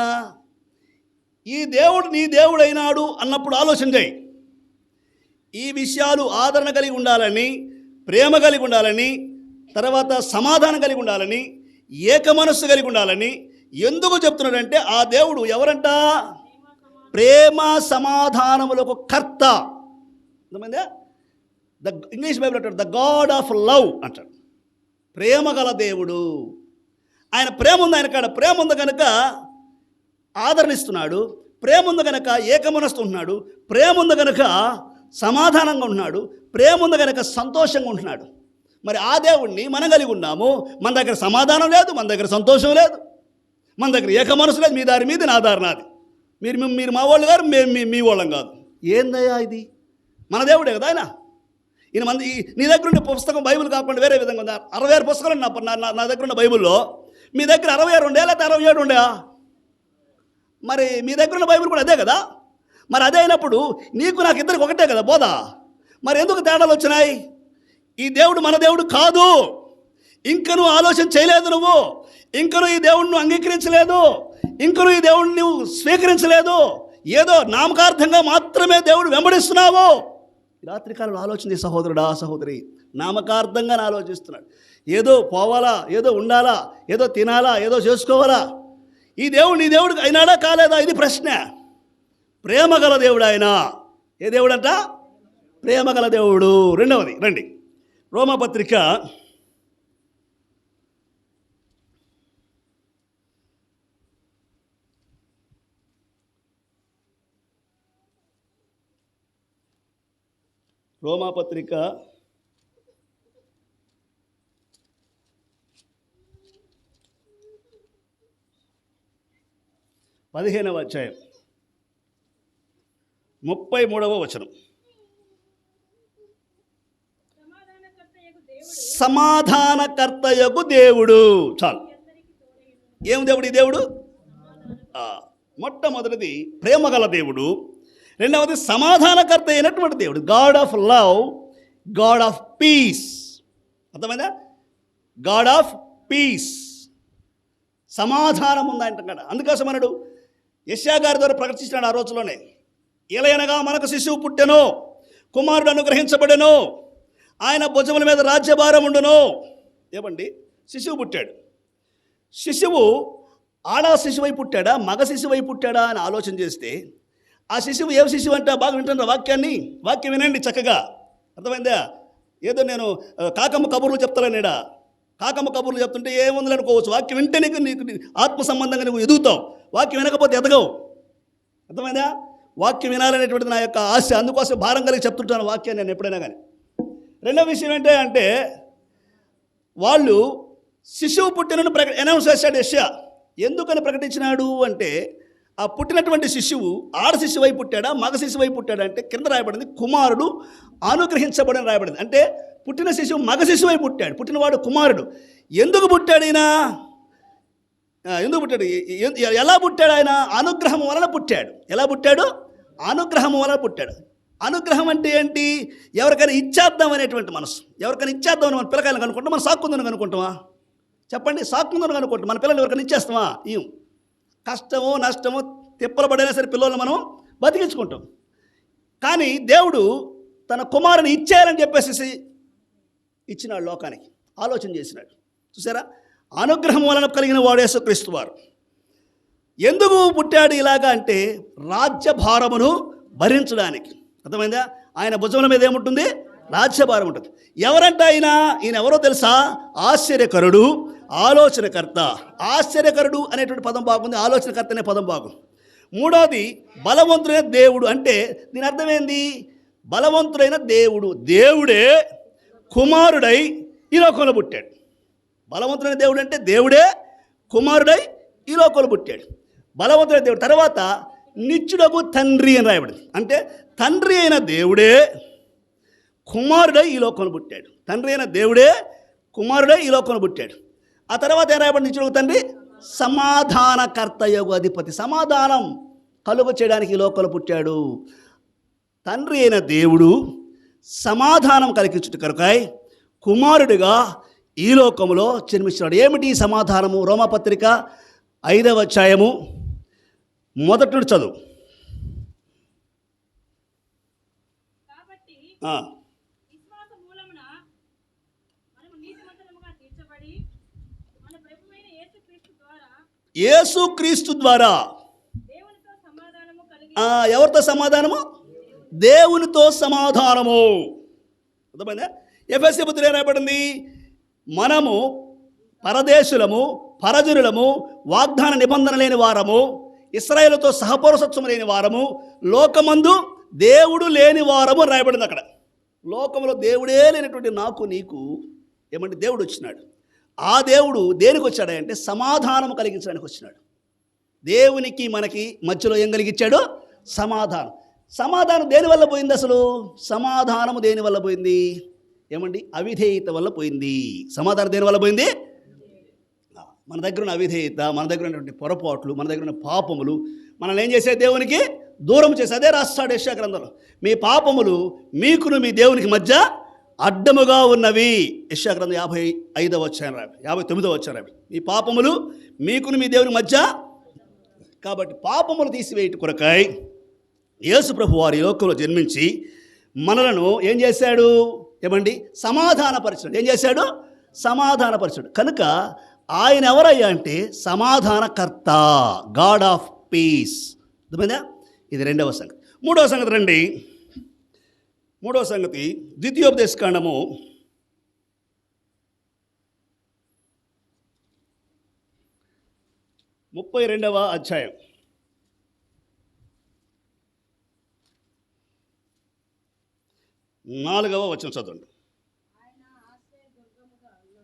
ఈ దేవుడు నీ దేవుడు అయినాడు అన్నప్పుడు ఆలోచన చేయి. ఈ విషయాలు ఆదరణ కలిగి ఉండాలని, ప్రేమ కలిగి ఉండాలని, తర్వాత సమాధానం కలిగి ఉండాలని, ఏక మనస్సు కలిగి ఉండాలని ఎందుకు చెప్తున్నాడంటే ఆ దేవుడు ఎవరంట? ప్రేమ సమాధానములకు కర్త. ఎంతమంది? ఇంగ్లీష్ బైబిల్ అంటాడు ద గాడ్ ఆఫ్ లవ్ అంటాడు. ప్రేమ గల దేవుడు. ఆయన ప్రేమ ఉంది, ఆయన కాడ ప్రేమ ఉంది కనుక ఆదరణిస్తున్నాడు. ప్రేమ ఉంది కనుక ఏకమనస్తు ఉంటున్నాడు. ప్రేమ ఉంది కనుక సమాధానంగా ఉంటున్నాడు. ప్రేమ ఉంది కనుక సంతోషంగా ఉంటున్నాడు. మరి ఆ దేవుణ్ణి మనం కలిగి ఉన్నాము. మన దగ్గర సమాధానం లేదు, మన దగ్గర సంతోషం లేదు, మన దగ్గర ఏక మనసు లేదు. మీ దారి మీది, నా దారి నాది. మీరు మా వాళ్ళు గారు, మేము మీ వాళ్ళం కాదు. ఏందయ్యా ఇది? మన దేవుడే కదా ఆయన. ఈయన మంది నీ దగ్గర ఉండే పుస్తకం బైబిల్ కాకుండా వేరే విధంగా ఉందా? 66 పుస్తకాలు నా దగ్గర ఉన్న బైబిల్లో. మీ దగ్గర 66 ఉండే లేకపోతే 67 ఉండే? మరి మీ దగ్గర ఉన్న బైబిల్ కూడా అదే కదా. మరి అదే అయినప్పుడు నీకు నాకు ఇద్దరికి ఒకటే కదా బోధ. మరి ఎందుకు తేడాలు వచ్చినాయి? ఈ దేవుడు మన దేవుడు కాదు. ఇంకనూ ఆలోచన చేయలేదు నువ్వు. ఇంకనూ ఈ దేవుడిని అంగీకరించలేదు. ఇంకనూ ఈ దేవుడిని నువ్వు స్వీకరించలేదు. ఏదో నామకార్థంగా మాత్రమే దేవుడు వెంబడిస్తున్నావు. రాత్రికాలంలో ఆలోచన సహోదరుడా, సహోదరి, నామకార్థంగా ఆలోచిస్తున్నాడు. ఏదో పోవాలా, ఏదో ఉండాలా, ఏదో తినాలా, ఏదో చేసుకోవాలా. ఈ దేవుడు నీ దేవుడు అయినాడా కాలేదా? ఇది ప్రశ్న. ప్రేమగల దేవుడు ఆయన. ఏ దేవుడు అంట? ప్రేమగల దేవుడు. రెండవది రండి, రోమాపత్రిక 15వ అధ్యాయం 33వ వచనం. సమాధానకర్తయగు దేవుడు. చాలు. ఏం దేవుడు ఈ దేవుడు? మొట్టమొదటిది ప్రేమగల దేవుడు. రెండవది సమాధానకర్త అయినటువంటి దేవుడు. God of love, God of peace. అర్థమైందా? God of peace. సమాధానం ఉందంట కదా. అందుకోసం అన్నాడు, యెషయా గారి ద్వారా ప్రకటించినాడు ఆ రోజులోనే. ఎలయనగా మనకు శిశువు పుట్టెను, కుమారుడు అనుగ్రహించబడెను, ఆయన భుజముల మీద రాజ్యభారం ఉండును. ఏమండి, శిశువు పుట్టాడు. శిశువు ఆడ శిశువై పుట్టాడా, మగ శిశువై పుట్టాడా అని ఆలోచన చేస్తే ఆ శిశువు ఏ శిశువు అంటే బాగా వింటున్న వాక్యం వినండి చక్కగా. అర్థమైందా? ఏదో నేను కాకమ్మ కబుర్లు చెప్తానేడా, కాకమ్మ కబుర్లు చెప్తుంటే ఏముంది అనుకోవచ్చు. వాక్యం వింటే నీకు ఆత్మ సంబంధంగా నువ్వు ఎదుగుతావు. వాక్యం వినకపోతే ఎదగవు. అర్థమైందా? వాక్యం వినాలనేటువంటిది నా యొక్క ఆశ. అందుకోసం భారం కలిగి చెప్తుంటాను వాక్యాన్ని నేను ఎప్పుడైనా కానీ. రెండవ విషయం ఏంటంటే, వాళ్ళు శిశువు పుట్టినను అనౌన్స్ చేశాడు యెషయా. ఎందుకని ప్రకటించినాడు అంటే, ఆ పుట్టినటువంటి శిశువు ఆడ శిశువై పుట్టాడా, మగ శిశువై పుట్టాడా అంటే కింద రాయబడింది కుమారుడు అనుగ్రహించబడని రాయబడింది. అంటే పుట్టిన శిశువు మగ శిశువై పుట్టాడు, పుట్టినవాడు కుమారుడు. ఎందుకు పుట్టాడు ఈయన? ఎందుకు పుట్టాడు? ఎలా పుట్టాడు ఆయన? అనుగ్రహం వలన పుట్టాడు. ఎలా పుట్టాడు? అనుగ్రహం వలన పుట్టాడు. అనుగ్రహం అంటే ఏంటి? ఎవరికైనా ఇచ్చేద్దాం అనేటువంటి మనసు. ఎవరికైనా ఇచ్చేద్దామని మన పిల్లకాయలను కనుక్కుంటాం, మనం సాక్కుందని కనుక్కుంటామా? చెప్పండి, సాక్కుందని కనుక్కుంటాం. మన పిల్లలు ఎవరికైనా ఇచ్చేస్తామా? ఏం కష్టమో నష్టమో తిప్పలు పడైనా సరే పిల్లలను మనం బతికించుకుంటాం. కానీ దేవుడు తన కుమారుని ఇచ్చేయాలని చెప్పేసి ఇచ్చినాడు లోకానికి. ఆలోచన చేసినాడు. చూసారా? అనుగ్రహం వలన కలిగిన వాడు యేసుక్రీస్తు వారు. ఎందుకు పుట్టాడు ఇలాగా అంటే రాజ్యభారమును భరించడానికి. అర్థమైందా? ఆయన భుజముల మీద ఏముంటుంది? రాజ్యభారం ఉంటుంది. ఎవరంట ఆయన? ఈయన ఎవరో తెలుసా? ఆశ్చర్యకరుడు, ఆలోచనకర్త. ఆశ్చర్యకరుడు అనేటువంటి పదం బాగుంది, ఆలోచనకర్త అనే పదం బాగుంది. మూడవది బలవంతుడైన దేవుడు. అంటే దీని అర్థమైంది, బలవంతుడైన దేవుడు. దేవుడే కుమారుడై ఈ లోకంలో పుట్టాడు. బలవంతుడైన దేవుడు అంటే దేవుడే కుమారుడై ఈ లోకంలో పుట్టాడు. బలవంతుడైన దేవుడు తర్వాత నిత్యుడకు తండ్రి అని రాయబడింది. అంటే తండ్రి అయిన దేవుడే కుమారుడై ఈ లోకంలో పుట్టాడు. తండ్రి అయిన దేవుడే కుమారుడై ఈ లోకంలో పుట్టాడు. ఆ తర్వాత ఏం రాయబడింది? నిత్యుడకు తండ్రి సమాధానకర్తయగు అధిపతి. సమాధానం కలుగ చేయడానికి ఈ లోకంలో పుట్టాడు. తండ్రి అయిన దేవుడు సమాధానం కలిగించుట కొరకై కుమారుడిగా ఈ లోకంలో జన్మించాడు. ఏమిటి ఈ సమాధానము? రోమాపత్రిక 5వ అధ్యాయము మొదటి నుండి చదువు. కాబట్టి ఆ, విశ్వాస మూలమున మనము నీతిమంతులముగా తీర్చబడి మన ప్రభువైన యేసుక్రీస్తు ద్వారా యేసుక్రీస్తు ద్వారా దేవునితో సమాధానము కలిగి ఎవరితో సమాధానము? దేవునితో సమాధానము. అర్థమైందా? ఎఫెసీ పత్రికలో ఏం రాయబడింది? మనము పరదేశులము, పరజనులము, వాగ్దాన నిబంధన లేని వారము, ఇశ్రాయేలుతో సహపౌరసత్వం లేని వారము, లోకమందు దేవుడు లేని వారము అని రాయబడింది అక్కడ. లోకంలో దేవుడే లేనటువంటి నాకు నీకు ఏమంటే దేవుడు వచ్చినాడు. ఆ దేవుడు దేనికి వచ్చాడు అంటే సమాధానం కలిగించడానికి వచ్చినాడు. దేవునికి మనకి మధ్యలో ఏం కలిగించాడు? సమాధానం. సమాధానం దేనివల్ల పోయింది? అసలు సమాధానము దేనివల్ల పోయింది? ఏమండి? అవిధేయత వల్ల పోయింది. సమాధానం దేనివల్ల పోయింది? మన దగ్గర ఉన్న అవిధేయత, మన దగ్గర ఉన్నటువంటి పొరపాట్లు, మన దగ్గర ఉన్న పాపములు మనల్ని ఏం చేసే? దేవునికి దూరం చేసి. అదే రాస్తాడు యెషయా గ్రంథంలో, మీ పాపములు మీకును మీ దేవునికి మధ్య అడ్డముగా ఉన్నవి. యెషయా గ్రంథం 55వ అధ్యాయం 59వ అధ్యాయం. మీ పాపములు మీకును మీ దేవుని మధ్య. కాబట్టి పాపములు తీసివేయట కొరకై యేసు ప్రభు వారి లోకంలో జన్మించి మనలను ఏం చేశాడు? ఏమండి? సమాధానపరిచాడు. ఏం చేశాడు? సమాధానపరిచాడు. కనుక ఆయన ఎవరయ్యా అంటే సమాధానకర్త, గాడ్ ఆఫ్ పీస్. అర్థమైందా? ఇది రెండవ సంగతి. మూడవ సంగతి రండి. మూడవ సంగతి ద్వితీయోపదేశకాండము 32వ అధ్యాయం 4వ వచనం చదవండి.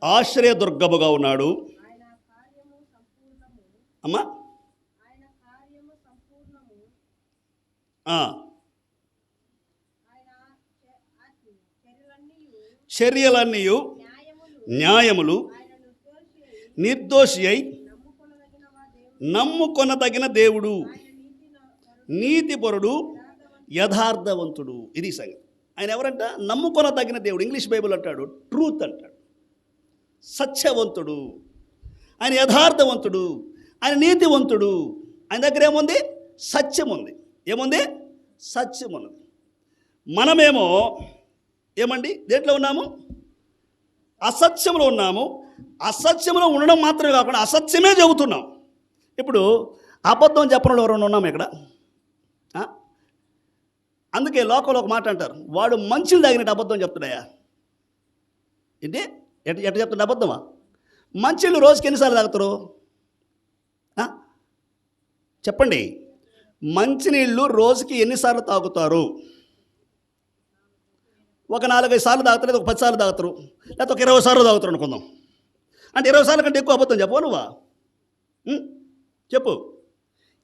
ఆశ్రయదుర్గముగా ఉన్నాడు. అమ్మా చర్యలన్నీ న్యాయములు, నిర్దోషి అయి నమ్ముకొనదగిన దేవుడు, నీతిపరుడు, యథార్థవంతుడు. ఇది సంగతి. ఆయన ఎవరంట? నమ్ముకొనదగిన దేవుడు. ఇంగ్లీష్ బైబిల్ అంటాడు ట్రూత్ అంటాడు. సత్యవంతుడు, ఆయన యథార్థవంతుడు, ఆయన నీతివంతుడు. ఆయన దగ్గర ఏముంది? సత్యం ఉంది. ఏముంది? సత్యం ఉన్నది. మనమేమో ఏమండి దేంట్లో ఉన్నాము? అసత్యంలో ఉన్నాము. అసత్యంలో ఉండడం మాత్రమే కాకుండా అసత్యమే చెబుతున్నాం. ఇప్పుడు అబద్ధం చెప్పడంలో ఎవరైనా ఉన్నాము ఇక్కడ? అందుకే లోకంలో ఒక మాట అంటారు, వాడు మంచిని తాగినట్టు అబద్ధం చెప్తున్నాయా? ఏంటి? ఎట్ట చెప్తున్నా అబద్ధమా? మంచిళ్ళు రోజుకి ఎన్నిసార్లు తాగుతారు? చెప్పండి. మంచినీళ్ళు రోజుకి ఎన్నిసార్లు తాగుతారు? ఒక 4-5 సార్లు తాగుతారు, లేదా ఒక 10 సార్లు తాగుతారు, లేకపోతే ఒక 20 సార్లు తాగుతారు అనుకుందాం. అంటే 20 సార్ల కంటే ఎక్కువ అబద్ధం చెప్పవా నువ్వా? చెప్పు.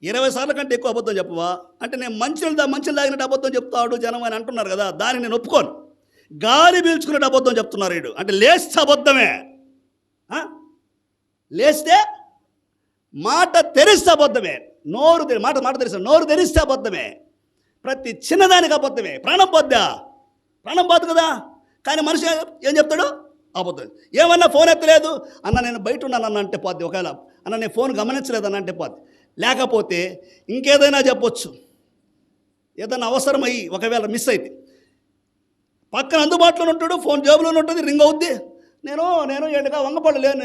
20 సార్ల కంటే ఎక్కువ అబద్ధం చెప్పవా? అంటే నేను మంచిలు తాగినట్టు అబద్ధం చెప్తాడు జనం అని అంటున్నారు కదా, దాన్ని నేను ఒప్పుకోను. గాలి పీల్చుకున్నట్టు అబద్ధం చెప్తున్నారు వీడు. అంటే లేస్తే అబద్ధమే. లేస్తే మాట తెరిస్తే అబద్ధమే. మాట తెరిస్తే నోరు తెరిస్తే అబద్ధమే. ప్రతి చిన్నదానికి అబద్ధమే. ప్రాణం పోద్దు కదా. కానీ మనిషి ఏం చెప్తాడు? అబద్ధం. ఏమన్నా ఫోన్ ఎత్తలేదు అన్న, నేను బయట ఉన్నాను అన్న అంటే పోద్ది. ఒకవేళ అన్న నేను ఫోన్ గమనించలేదు అన్న అంటే పోద్ది. లేకపోతే ఇంకేదైనా చెప్పొచ్చు. ఏదైనా అవసరమయ్యి ఒకవేళ మిస్ అయితే పక్కన అందుబాటులో ఉంటాడు, ఫోన్ జేబులోనే ఉంటుంది, రింగ్ అవుద్ది. నేను ఎండగా వంగపడలు లేను,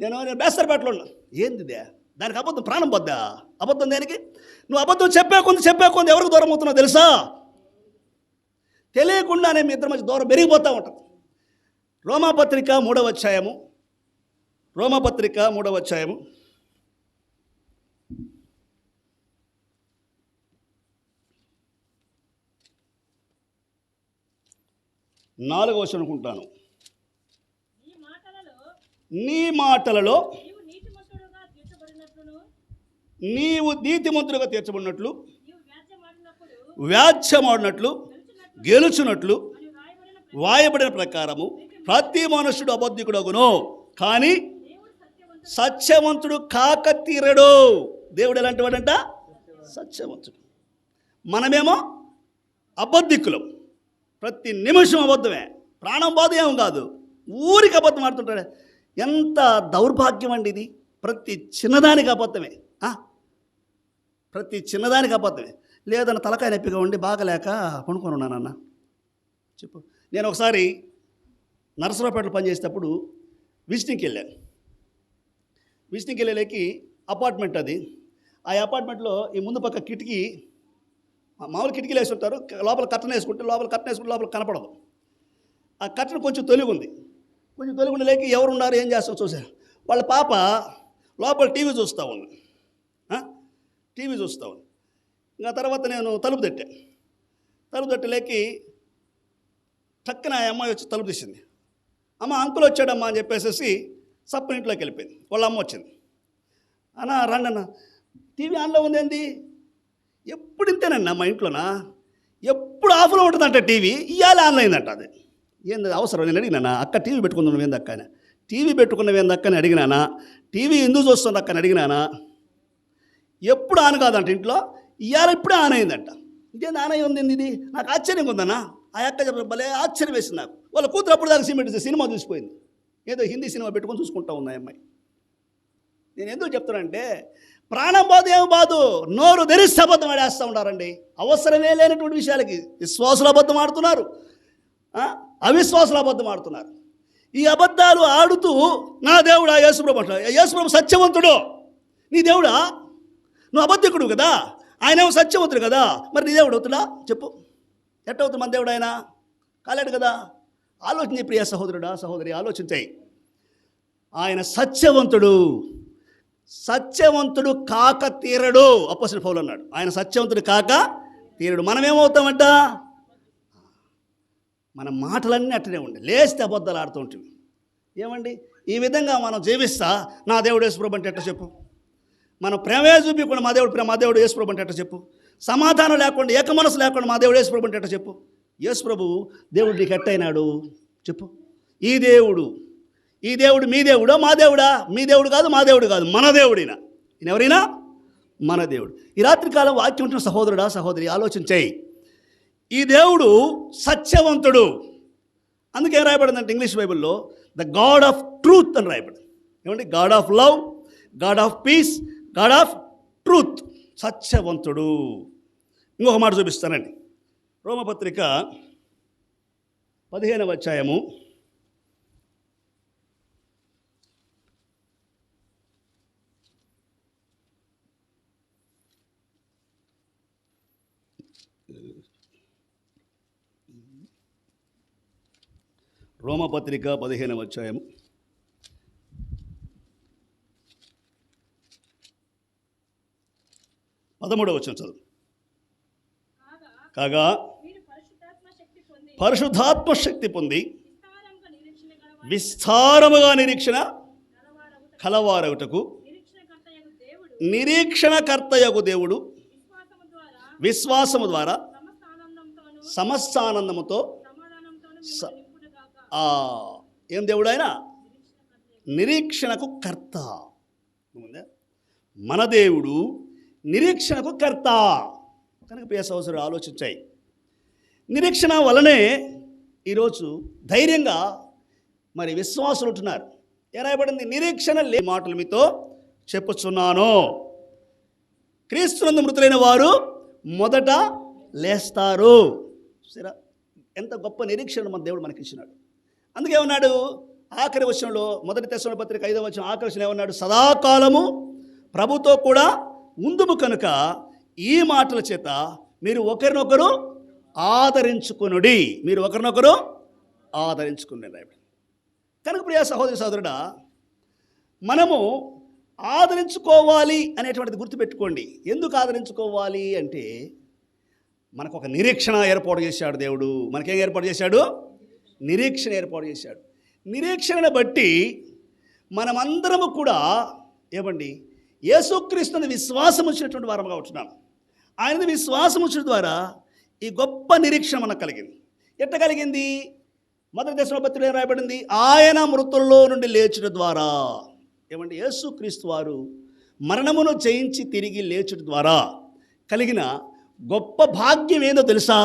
నేను బేస్తరపేటలో ఉన్నాను. ఏందిదే? దానికి అబద్ధం. ప్రాణం పోద్దా? అబద్ధం దేనికి? నువ్వు అబద్ధం చెప్పే కొంది ఎవరికి దూరం అవుతున్నావు తెలుసా? తెలియకుండానే మీ ఇద్దరి మధ్య దూరం పెరిగిపోతూ ఉంటుంది. రోమాపత్రిక 3వ అధ్యాయము 4వ వచనం అనుకుంటాను. ఈ మాటలలో నీ మాటలలో నీవు నీతిమంతుడుగా తీర్చబడినట్లును నీవు నీతిమంతులుగా తీర్చబడినట్లు నీవు వ్యాజ్యమాడినప్పుడు వ్యాజ్యమాడినట్లు గెలుచున్నట్లు అని రాయబడిన వాయబడిన ప్రకారము ప్రతి మనుష్యుడు అబద్ధికుడగును, కానీ దేవుడు సత్యవంతుడు. సత్యవంతుడు కాక తీరడు. దేవుడు ఎలాంటి వాడంట? సత్యవంతుడు. మనమేమో అబద్ధికులం. ప్రతి నిమిషం అబద్ధమే, ప్రాణం బాధ ఏం కాదు, ఊరికి అబద్ధం ఆడుతుంటాడు. ఎంత దౌర్భాగ్యం అండి ఇది. ప్రతి చిన్నదానికి అబద్ధమే, ప్రతి చిన్నదానికి అబద్ధమే. లేదన్న తలకాయ నొప్పిగా ఉండి బాగలేక పడుకొని ఉన్నానన్న చెప్పు. నేను ఒకసారి నరసరావుపేటలో పనిచేసేటప్పుడు విజిటింగ్కి వెళ్ళాను. విజిటింగ్కి వెళ్ళేకి అపార్ట్మెంట్ అది. ఆ అపార్ట్మెంట్లో ఈ ముందు పక్క కిటికీ, మామూలు కిటికీలు వేసి ఉంటారు, లోపల కట్టన వేసుకుంటే లోపల కనపడదు. ఆ కట్టన కొంచెం తొలిగి ఉంది. కొంచెం తొలిగి ఉండలేక ఎవరు ఉన్నారు ఏం చేస్తాం చూసారు. వాళ్ళ పాప లోపల టీవీ చూస్తూ ఉంది. ఇంకా తర్వాత నేను తలుపు తట్టలేకి టక్కున ఆ అమ్మాయి వచ్చి తలుపు తీసింది. అమ్మ అంకుల్ వచ్చాడమ్మా అని చెప్పేసి సప్పని ఇంట్లోకి వెళ్ళిపోయింది. వాళ్ళ అమ్మ వచ్చింది. అన్న రండి అన్న, టీవీ ఆన్లో ఉంది ఏంది? ఎప్పుడు ఇంతేనండి మా ఇంట్లోనా, ఎప్పుడు ఆఫ్లో ఉంటుందంట టీవీ, ఇవాళ ఆన్లో అయిందంట. అది ఏంది అవసరం? నేను అడిగినానా, అక్క టీవీ పెట్టుకున్నాను ఏంది అక్క అని, టీవీ పెట్టుకున్నవి ఏంది అక్క అని అడిగినానా, టీవీ ఎందుకు చూస్తుంది అక్క అని అడిగినానా. ఎప్పుడు ఆన్ కాదంట ఇంట్లో, ఇవాళ ఇప్పుడే ఆన్ అయిందంట. ఇదేంది ఆన్ అయి ఉంది ఇది? నాకు ఆశ్చర్యంగా ఉందన్న. ఆ అక్క చెప్ప భలే ఆశ్చర్యం వేసింది నాకు. వాళ్ళ కూతురు అప్పుడు దాకా సినిమా చూసిపోయింది. ఏదో హిందీ సినిమా పెట్టుకొని చూసుకుంటా ఉంది ఆ అమ్మాయి. నేను ఎందుకు చెప్తానంటే, ప్రాణం బాధ ఏమి బాధ, నోరు తెరిస్తే అబద్ధం ఆడేస్తూ ఉంటారండి. అవసరమే లేనటువంటి విషయాలకి విశ్వాసులు అబద్ధం ఆడుతున్నారు, అవిశ్వాసులు అబద్ధం ఆడుతున్నారు. ఈ అబద్ధాలు ఆడుతూ నా దేవుడా యేసుప్రభు అంటాడు. యేసుప్రభు సత్యవంతుడు, నీ దేవుడా? నువ్వు అబద్ధికుడు కదా, ఆయనేమో సత్యవంతుడు కదా, మరి నీ దేవుడు అవుతుడా చెప్పు? ఎట్టవుతుంది మన దేవుడు? ఆయన కాలేడు కదా. ఆలోచించి ప్రియ సహోదరుడా సహోదరి, ఆలోచించాయి. ఆయన సత్యవంతుడు కాక తీరడు. అపోస్తలుడు పౌలు అన్నాడు, ఆయన సత్యవంతుడు కాక తీరడు. మనమేమవుతామంట? మన మాటలన్నీ అట్టనే ఉండి లేస్తే అబద్ధాలు ఆడుతూ ఉంటుంది. ఏమండి, ఈ విధంగా మనం జీవిస్తా నా దేవుడు యేసుప్రభు అంటే ఎట్ట చెప్పు? మనం ప్రేమే చూపించకుండా మా దేవుడు యేసుప్రభు అంటే ఎట్ట చెప్పు? సమాధానం లేకుండా, ఏక మనసు లేకుండా మా దేవుడు యేసుప్రభు అంటే ఎట్ట చెప్పు? యేసుప్రభు దేవుడు నీకు ఎట్టయినాడు చెప్పు? ఈ దేవుడు మీ దేవుడా మా దేవుడా? మీ దేవుడు కాదు, మా దేవుడు కాదు, మన దేవుడినా. ఈయన ఎవరైనా మన దేవుడు. ఈ రాత్రికాలం వాక్యం ఉంటున్న సహోదరుడా సహోదరి, ఆలోచించాయి. ఈ దేవుడు సత్యవంతుడు. అందుకే రాయబడిందంటే ఇంగ్లీష్ బైబిల్లో ద గాడ్ ఆఫ్ ట్రూత్ అని రాయబడింది. ఏమండి? God of love, God of peace, God of truth. సత్యవంతుడు. ఇంకొక మాట చూపిస్తానండి. రోమపత్రిక 15వ అధ్యాయము 15వ అధ్యాయము 13వ వచనం చదువు. కాగా పరిశుద్ధాత్మ శక్తి పొంది విస్తారముగా నిరీక్షణ కలవారగుటకు నిరీక్షణకర్తయగు దేవుడు విశ్వాసము ద్వారా సమస్త ఆనందముతో ఏం దేవుడు? ఆయన నిరీక్షణకు కర్త. మన దేవుడు నిరీక్షణకు కర్త. కనుక ప్రియ సహోదరులు ఆలోచించాయి. నిరీక్షణ వలనే ఈరోజు ధైర్యంగా మరి విశ్వాసులు ఉంటున్నారు. ఏరాయబడింది? నిరీక్షణ లే మాటలు మీతో చెప్పుచున్నాను, క్రీస్తునందు మృతులైన వారు మొదట లేస్తారు. సరే, ఎంత గొప్ప నిరీక్షణ మన దేవుడు మనకి ఇచ్చినాడు. అందుకే ఉన్నాడు ఆఖరి వచనంలో, మొదటి తెస్సలోనికైన పత్రిక 5వ వచనం ఆఖరి వచనం ఏమన్నాడు? సదాకాలము ప్రభుతో కూడా ఉందుము కనుక ఈ మాటల చేత మీరు ఒకరినొకరు ఆదరించుకునుడి. మీరు ఒకరినొకరు ఆదరించుకునే. కనుక ప్రియ సహోదరి సహోదరుడా, మనము ఆదరించుకోవాలి అనేటువంటిది గుర్తుపెట్టుకోండి. ఎందుకు ఆదరించుకోవాలి అంటే, మనకు ఒక నిరీక్షణ ఏర్పాటు చేశాడు దేవుడు. మనకేం ఏర్పాటు చేశాడు? నిరీక్షణ ఏర్పాటు చేశాడు. నిరీక్షణను బట్టి మనమందరము కూడా ఏమండి యేసుక్రీస్తుని విశ్వాసం ఉంచినటువంటి వారముగా ఉంటున్నాం. ఆయన విశ్వాసం ఉంచడం ద్వారా ఈ గొప్ప నిరీక్షణ మనకు కలిగింది. ఎట్ట కలిగింది? మొదటి దశలోపత్రిలో ఏం రాయబడింది? ఆయన మృతుల్లో నుండి లేచుట ద్వారా. ఏమండి యేసుక్రీస్తు వారు మరణమును జయించి తిరిగి లేచుట ద్వారా కలిగిన గొప్ప భాగ్యం ఏందో తెలుసా?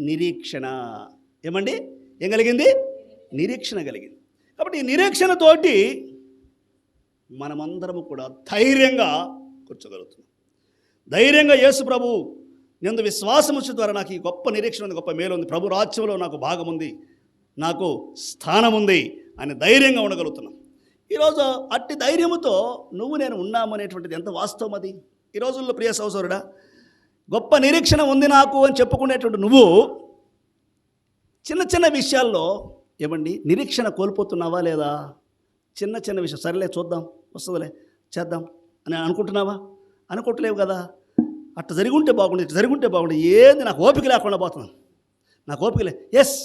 నిరీక్షణ. ఏమండి ఏం కలిగింది? నిరీక్షణ కలిగింది. కాబట్టి ఈ నిరీక్షణతోటి మనమందరము కూడా ధైర్యంగా కూర్చోగలుగుతున్నాం. ధైర్యంగా యేసు ప్రభు నందు విశ్వాసం ఉంచడం ద్వారా నాకు ఈ గొప్ప నిరీక్షణ ఉంది, గొప్ప మేలు ఉంది, ప్రభు రాజ్యంలో నాకు భాగం ఉంది, నాకు స్థానం ఉంది అని ధైర్యంగా ఉండగలుగుతున్నాం. ఈరోజు అట్టి ధైర్యముతో నువ్వు నేను ఉన్నామనేటువంటిది ఎంత వాస్తవం అది. ఈ రోజుల్లో ప్రియ సహోదరుడా, గొప్ప నిరీక్షణ ఉంది నాకు అని చెప్పుకునేటువంటి నువ్వు చిన్న చిన్న విషయాల్లో ఏమండి నిరీక్షణ కోల్పోతున్నావా లేదా? చిన్న చిన్న విషయం, సరేలే చూద్దాం, వస్తుందిలే, చేద్దాం అని అనుకుంటున్నావా? అనుకోవట్లేవు కదా. అట్ట జరిగి బాగుండు, ఇట్లా జరిగి బాగుండు, ఏంది నాకు ఓపిక లేకుండా పోతున్నాను, నాకు ఓపిక ఎస్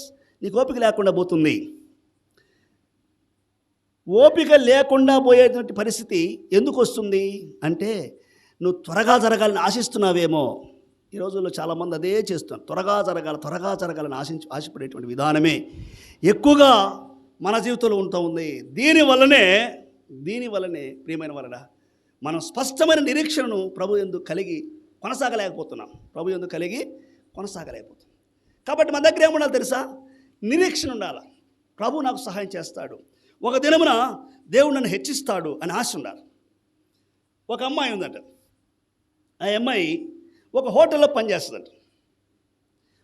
నీకు ఓపిక లేకుండా పోతుంది. ఓపిక లేకుండా పోయేటువంటి పరిస్థితి ఎందుకు వస్తుంది అంటే నువ్వు త్వరగా జరగాలని ఆశిస్తున్నావేమో. ఈ రోజుల్లో చాలామంది అదే చేస్తున్నారు, త్వరగా జరగాలని ఆశపడేటువంటి విధానమే ఎక్కువగా మన జీవితంలో ఉంటూ ఉంది. దీనివల్లనే ప్రియమైన వలన మనం స్పష్టమైన నిరీక్షణను ప్రభు యందు కలిగి కొనసాగలేకపోతున్నాం. కాబట్టి మన దగ్గర ఏముండాలి తెలుసా? నిరీక్షణ ఉండాలి. ప్రభు నాకు సహాయం చేస్తాడు, ఒక దినమున దేవుడు నన్ను హెచ్చిస్తాడు అని ఆశ ఉండాలి. ఒక అమ్మాయి ఉందంట, ఆ అమ్మాయి ఒక హోటల్లో పనిచేస్తుందంట,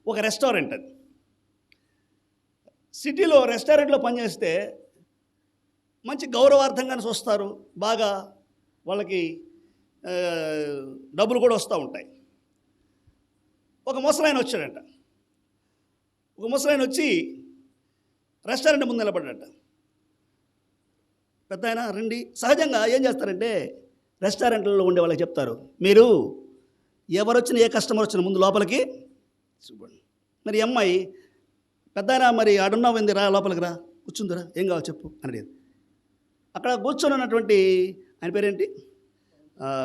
ఒక రెస్టారెంట్. అది సిటీలో రెస్టారెంట్లో పనిచేస్తే మంచి గౌరవార్థంగానే చూస్తారు, బాగా వాళ్ళకి డబ్బులు కూడా వస్తూ ఉంటాయి. ఒక ముసలాయన వచ్చాడంట, వచ్చి రెస్టారెంట్ ముందు నిలబడ్డాట. పెద్ద ఆయన రండి. సహజంగా ఏం చేస్తారంటే రెస్టారెంట్లలో ఉండే వాళ్ళకి చెప్తారు, మీరు ఎవరు వచ్చినా ఏ కస్టమర్ వచ్చినా ముందు లోపలికి చూడండి. మరి అమ్మాయి పెద్ద ఆయన మరి ఆడున్నావు ఏంది, రా లోపలికి రా, కూర్చుందిరా, ఏం కావాలి చెప్పు అని. అక్కడ కూర్చొని ఉన్నటువంటి ఆయన పేరేంటి,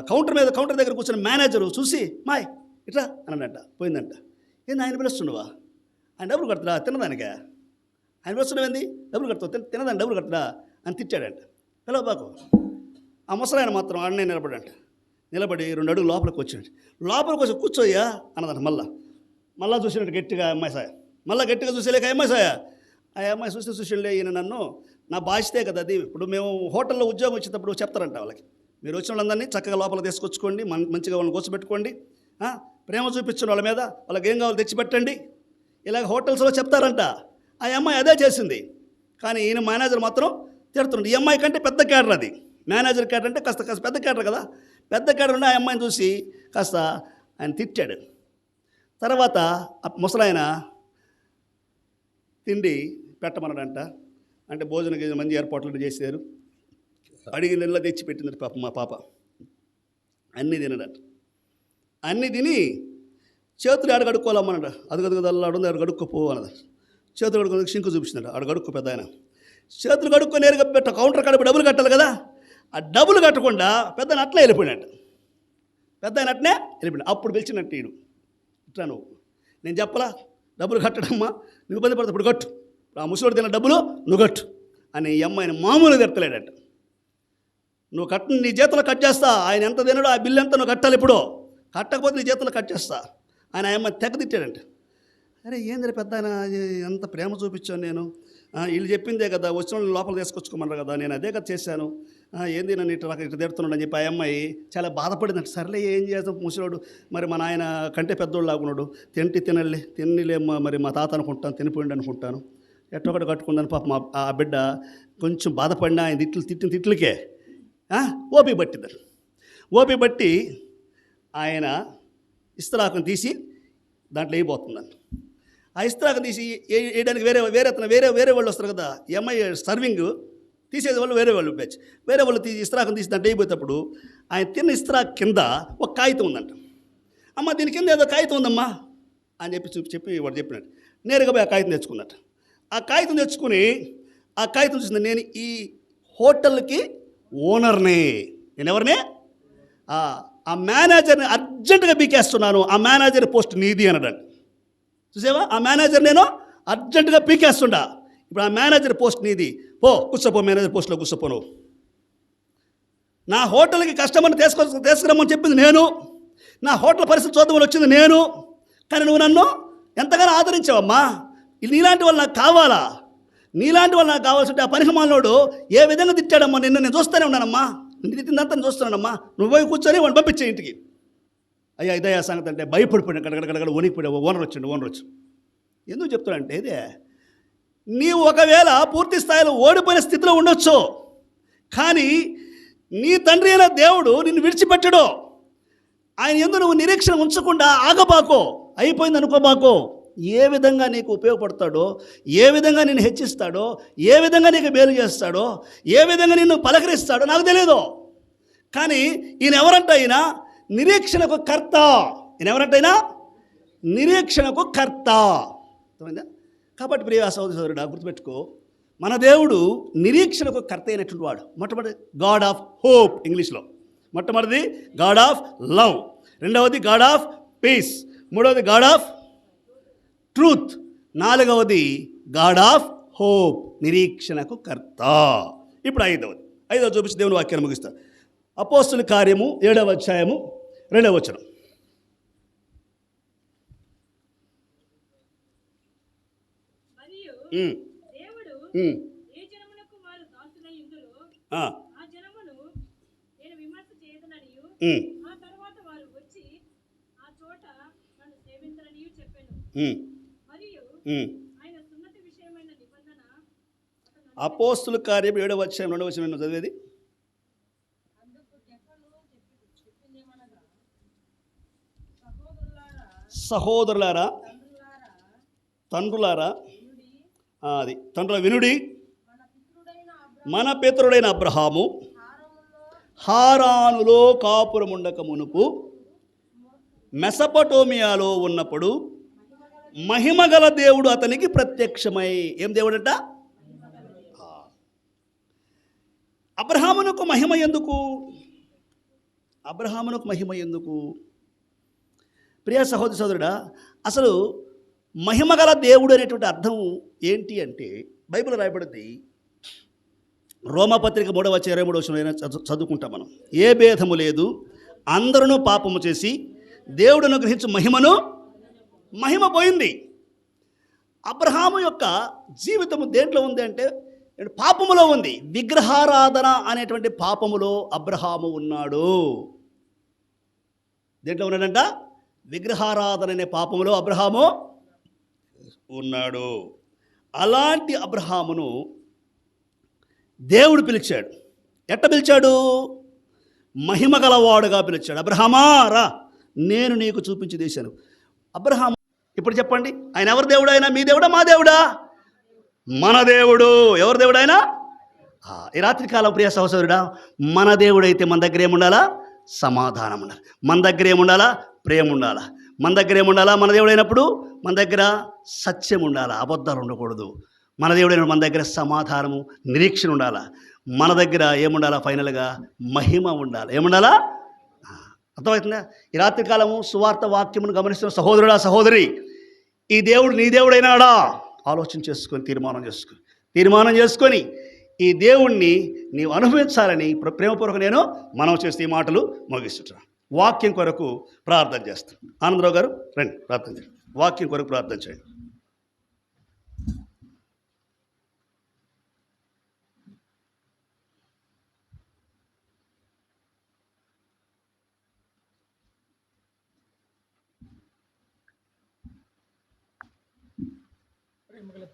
కౌంటర్ దగ్గర కూర్చున్న మేనేజరు చూసి మాయ్ ఇట్లా అని అన్నట్ట. పోయిందంట. ఏంది ఆయన పిలుస్తుండవా, ఆయన డబ్బులు కడతాడా తినదానికే, ఆయన పిలుస్తుండవు ఏంది, డబ్బులు కడతావు తినదాన్ని డబ్బులు కడతాడా అని తిట్టాడంట. హలో బాకు. ఆ ముసలాయన మాత్రం ఆడనే నిలబడి 2 అడుగులు లోపలికి వచ్చి కూర్చోయ్యా అన్నదంట. మళ్ళా చూసినట్టు గట్టిగా అమ్మాయి సాయ, మళ్ళీ గట్టిగా చూసేలేక అమ్మాయి సాయ. ఆ అమ్మాయి చూసిలే, ఈయన నన్ను నా బాధ్యతే కదా అది. ఇప్పుడు మేము హోటల్లో ఉద్యోగం వచ్చేటప్పుడు చెప్తారంట వాళ్ళకి, మీరు వచ్చిన వాళ్ళందరినీ చక్కగా లోపల తీసుకొచ్చుకోండి, మంచిగా వాళ్ళని కూర్చోబెట్టుకోండి, ప్రేమ చూపించిన వాళ్ళ మీద వాళ్ళకి ఏం కావాలో తెచ్చిపెట్టండి, ఇలాగ హోటల్స్లో చెప్తారంట. ఆ అమ్మాయి అదే చేసింది. కానీ ఈయన మేనేజర్ మాత్రం తిడుతుండే. ఈ అమ్మాయి కంటే పెద్ద క్యాడర్ అది, మేనేజర్ క్యాడర్ అంటే కాస్త పెద్ద క్యాడర్ కదా. పెద్ద క్యాడర్ ఉండి ఆ అమ్మాయిని చూసి కాస్త ఆయన తిట్టాడు. తర్వాత ఆ ముసలాయన తిండి పెట్టమన్నాడంట. అంటే భోజనం మంచి ఏర్పాట్లు చేశారు, అడిగి నెల తెచ్చి పెట్టింది పాప. మా పాప అన్నీ తినడట. అన్నీ తిని చేతులు ఆడ కడుక్కోవాలమ్మన్నాడు. అడుగుంది ఆడ కడుక్కోపో అన్నది. చేతులు కడుక్కొని సింకు చూపించిందట, ఆడ కడుక్కో పెద్ద ఆయన. చేతులు కడుక్కొని నేరుగా కౌంటర్ కడుపు డబ్బులు కట్టాలి కదా, ఆ డబ్బులు కట్టకుండా పెద్ద ఆయన అట్లే వెళ్ళిపోయినట్టు. అప్పుడు పిలిచినట్టు ఈడు, ఇట్లా నువ్వు నేను చెప్పలా డబ్బులు కట్టడమ్మా, నువ్వు ఇబ్బంది పడతా, ఇప్పుడు కట్టు, ఆ ముసలోడు తిన్న డబ్బులు నువ్వు కట్టు అని ఈ అమ్మాయిని మామూలుగా తిడతలేడట. నువ్వు నీ చేతులు కట్ చేస్తా, ఆయన ఎంత తినడో ఆ బిల్లు ఎంత నువ్వు కట్టాలి, ఇప్పుడు కట్టకపోతే నీ చేతులు కట్ చేస్తా ఆయన ఆ అమ్మాయి తెగ తిట్టాడంట. అరే ఏంది పెద్ద ఆయన ఎంత ప్రేమ చూపించాను నేను, వీళ్ళు చెప్పిందే కదా, వచ్చిన వాళ్ళు లోపల తీసుకొచ్చుకోమన్నారు కదా, నేను అదే కదా చేశాను, ఏంది నన్ను ఇట్లా తిడుతున్నాడు అని చెప్పి ఆ అమ్మాయి చాలా బాధపడిందంట. సర్లే ఏం చేస్తాం, ముసలోడు మరి మా నాయన కంటే పెద్దోళ్ళు లాగున్నాడు, తినలే మరి మా తాత అనుకుంటాను, తినిపోయింది అనుకుంటాను, ఎట్టొకటి కట్టుకుందని పాప ఆ బిడ్డ కొంచెం బాధపడినా ఆయన తిట్టిన తిట్లకే ఓపిక పట్టిందని. ఓపిక బట్టి ఆయన ఇస్తరాకుని తీసి దాంట్లో వేయబోతుందండి. ఆ ఇస్తరాకుని తీసి వేయడానికి వేరే వాళ్ళు వస్తారు కదా, ఎంఐ సర్వింగ్ తీసేది వాళ్ళు వేరే వాళ్ళు బ్యాచ్, వేరే వాళ్ళు ఇస్తరాకుని తీసి దాంట్లో వేయబోయేటప్పుడు ఆయన తిన్న ఇస్తరాకు కింద ఒక కాగితం ఉందంట. అమ్మ దీని కింద ఏదో కాగితం ఉందమ్మా అని చెప్పి వాడు చెప్పినట్టు నేరుగా పోయి ఆ కాగితం తెచ్చుకున్నట్టు. ఆ కాగితం తెచ్చుకుని ఆ కాగితం చూసింది, నేను ఈ హోటల్కి ఓనర్ని. నేను ఎవరిని? ఆ మేనేజర్ని అర్జెంటుగా పీకేస్తున్నాను, ఆ మేనేజర్ పోస్ట్ నీది అన్నాడు. చూసావా, ఆ మేనేజర్ నేను అర్జెంటుగా పీకేస్తుండా, ఇప్పుడు ఆ మేనేజర్ పోస్ట్ నీది, పో కూర్చోపో, మేనేజర్ పోస్ట్లో కూర్చోపోను. నా హోటల్కి కస్టమర్ని తీసుకురమ్మని చెప్పింది నేను, నా హోటల్ పరిస్థితి చూద్దామని వచ్చింది నేను, కానీ నువ్వు నన్ను ఎంతగానో ఆదరించావమ్మా. నీలాంటి వాళ్ళు నాకు కావాలా, నీలాంటి వాళ్ళు నాకు కావాల్సి ఉంటే ఆ పనికిమాలినోడు ఏ విధంగా తిట్టాడమ్మా నిన్ను, నేను చూస్తూనే ఉన్నానమ్మా, నిన్ను తిట్టిందంతా నేను చూస్తున్నానమ్మా, నువ్వు పోయి కూర్చొని వాడిని పంపించే ఇంటికి. అయ్యా ఇదయ్యా సంగతి అంటే భయపడిపోయాడు, గడగడగడ వణికిపోయాడు. ఓనర్ వచ్చి ఎందుకు చెప్తాడంటే, ఇదే నీవు ఒకవేళ పూర్తి స్థాయిలో ఓడిపోయిన స్థితిలో ఉండొచ్చు, కానీ నీ తండ్రి అయిన దేవుడు నిన్ను విడిచిపెట్టడు. ఆయన యందు నువ్వు నిరీక్షణ ఉంచకుండా ఆగబాకో, అయిపోయింది అనుకోబాకో. ఏ విధంగా నీకు ఉపయోగపడతాడో, ఏ విధంగా నిన్ను హెచ్చిస్తాడో, ఏ విధంగా నీకు మేలు చేస్తాడో, ఏ విధంగా నిన్ను పలకరిస్తాడో నాకు తెలియదు. కానీ ఈయన ఎవరంట? ఈయన నిరీక్షణకు కర్త. ఈయన ఎవరంట? ఈయన నిరీక్షణకు కర్త. అర్థమైందా? కాబట్టి ప్రియ సోదరుడా, గుర్తుపెట్టుకో, మన దేవుడు నిరీక్షణకు కర్త అయినటువంటి వాడు. మొట్టమొదటి గాడ్ ఆఫ్ హోప్, ఇంగ్లీష్లో మొట్టమొదటిది గాడ్ ఆఫ్ లవ్, రెండవది గాడ్ ఆఫ్ పీస్, మూడవది గాడ్ ఆఫ్ ట్రూత్, నాలుగవది గాడ్ ఆఫ్ హోప్, నిరీక్షణకు కర్త. ఇప్పుడు ఐదవది చూపించి దేవుని వాక్యాన్ని ముగిస్తారు. అపోస్తుల కార్యము 7వ అధ్యాయము 2వ వచనం. మరియు దేవుడు ఏ జనమునకు వారు దాసులై ఉందురో ఆ జనమును నేను విమర్శ చేయదననియు, ఆ తరువాత వారు వచ్చి ఆ చోట నన్ను సేవించరనియు చెప్పాను. మరియు ఆయన సున్నతి విషయమైన నిబంధన. అపోస్తుల కార్యం 7వ అధ్యాయం 2వ వచనం చదివేది. సహోదరులారా, తండ్రులారా, అది తండ్రుల వినుడి, మన పితరుడైన అబ్రహాము హారానులో కాపురముండక మునుపు మెసపటోమియాలో ఉన్నప్పుడు మహిమగల దేవుడు అతనికి ప్రత్యక్షమై. ఏం దేవుడట? అబ్రహామునకు మహిమ ఎందుకు? అబ్రహామునకు మహిమ ఎందుకు? ప్రియ సహోదరుడా, అసలు మహిమగల దేవుడు అనేటువంటి అర్థం ఏంటి అంటే, బైబిల్ రాయబడింది రోమపత్రిక 3వ అధ్యాయం 23వ వచనం చదువుకుంటాం మనం. ఏ భేదము లేదు, అందరూ పాపము చేసి దేవుడు అనుగ్రహించు మహిమ పోయింది. అబ్రహాము యొక్క జీవితము దేంట్లో ఉంది అంటే పాపములో ఉంది. విగ్రహారాధన అనేటువంటి పాపములో అబ్రహాము ఉన్నాడు. దేంట్లో ఉన్నాడంట? విగ్రహారాధన అనే పాపములో అబ్రహాము ఉన్నాడు. అలాంటి అబ్రహామును దేవుడు పిలిచాడు. ఎట్ట పిలిచాడు? మహిమ గలవాడుగా పిలిచాడు. అబ్రహామా రా, నేను నీకు చూపించి దేశాను. అబ్రహాము, ఇప్పుడు చెప్పండి, ఆయన ఎవరి దేవుడు? ఆయన మీ దేవుడా, మా దేవుడా? మన దేవుడు. ఎవరి దేవుడు ఆయన? ఈ రాత్రికాలం ప్రియ సహోదరుడా, మన దేవుడైతే మన దగ్గర ఏముండాలా? సమాధానం ఉండాలి. మన దగ్గర ఏముండాలా? ప్రేమ ఉండాలా. మన దగ్గర ఏముండాలా? మన దేవుడు అయినప్పుడు మన దగ్గర సత్యం ఉండాలా, అబద్ధాలు ఉండకూడదు. మన దేవుడు అయినప్పుడు మన దగ్గర సమాధానము, నిరీక్షణ ఉండాలా. మన దగ్గర ఏముండాలా? ఫైనల్గా మహిమ ఉండాలి. ఏముండాలా? అర్థమవుతుందా? ఈ రాత్రికాలము సువార్త వాక్యమును గమనిస్తున్న సహోదరుడా, సహోదరి, ఈ దేవుడు నీ దేవుడైనాడా? ఆలోచన చేసుకొని తీర్మానం చేసుకొని ఈ దేవుణ్ణి నీవు అనుభవించాలని ప్రేమపూర్వక నేను మనం చేస్తే ఈ మాటలు ముగిస్తున్నాను. వాక్యం కొరకు ప్రార్థన చేస్తాం. ఆనందరావు గారు రండి, ప్రార్థన చేయండి. వాక్యం కొరకు ప్రార్థన చేయండి. ప్రేమగల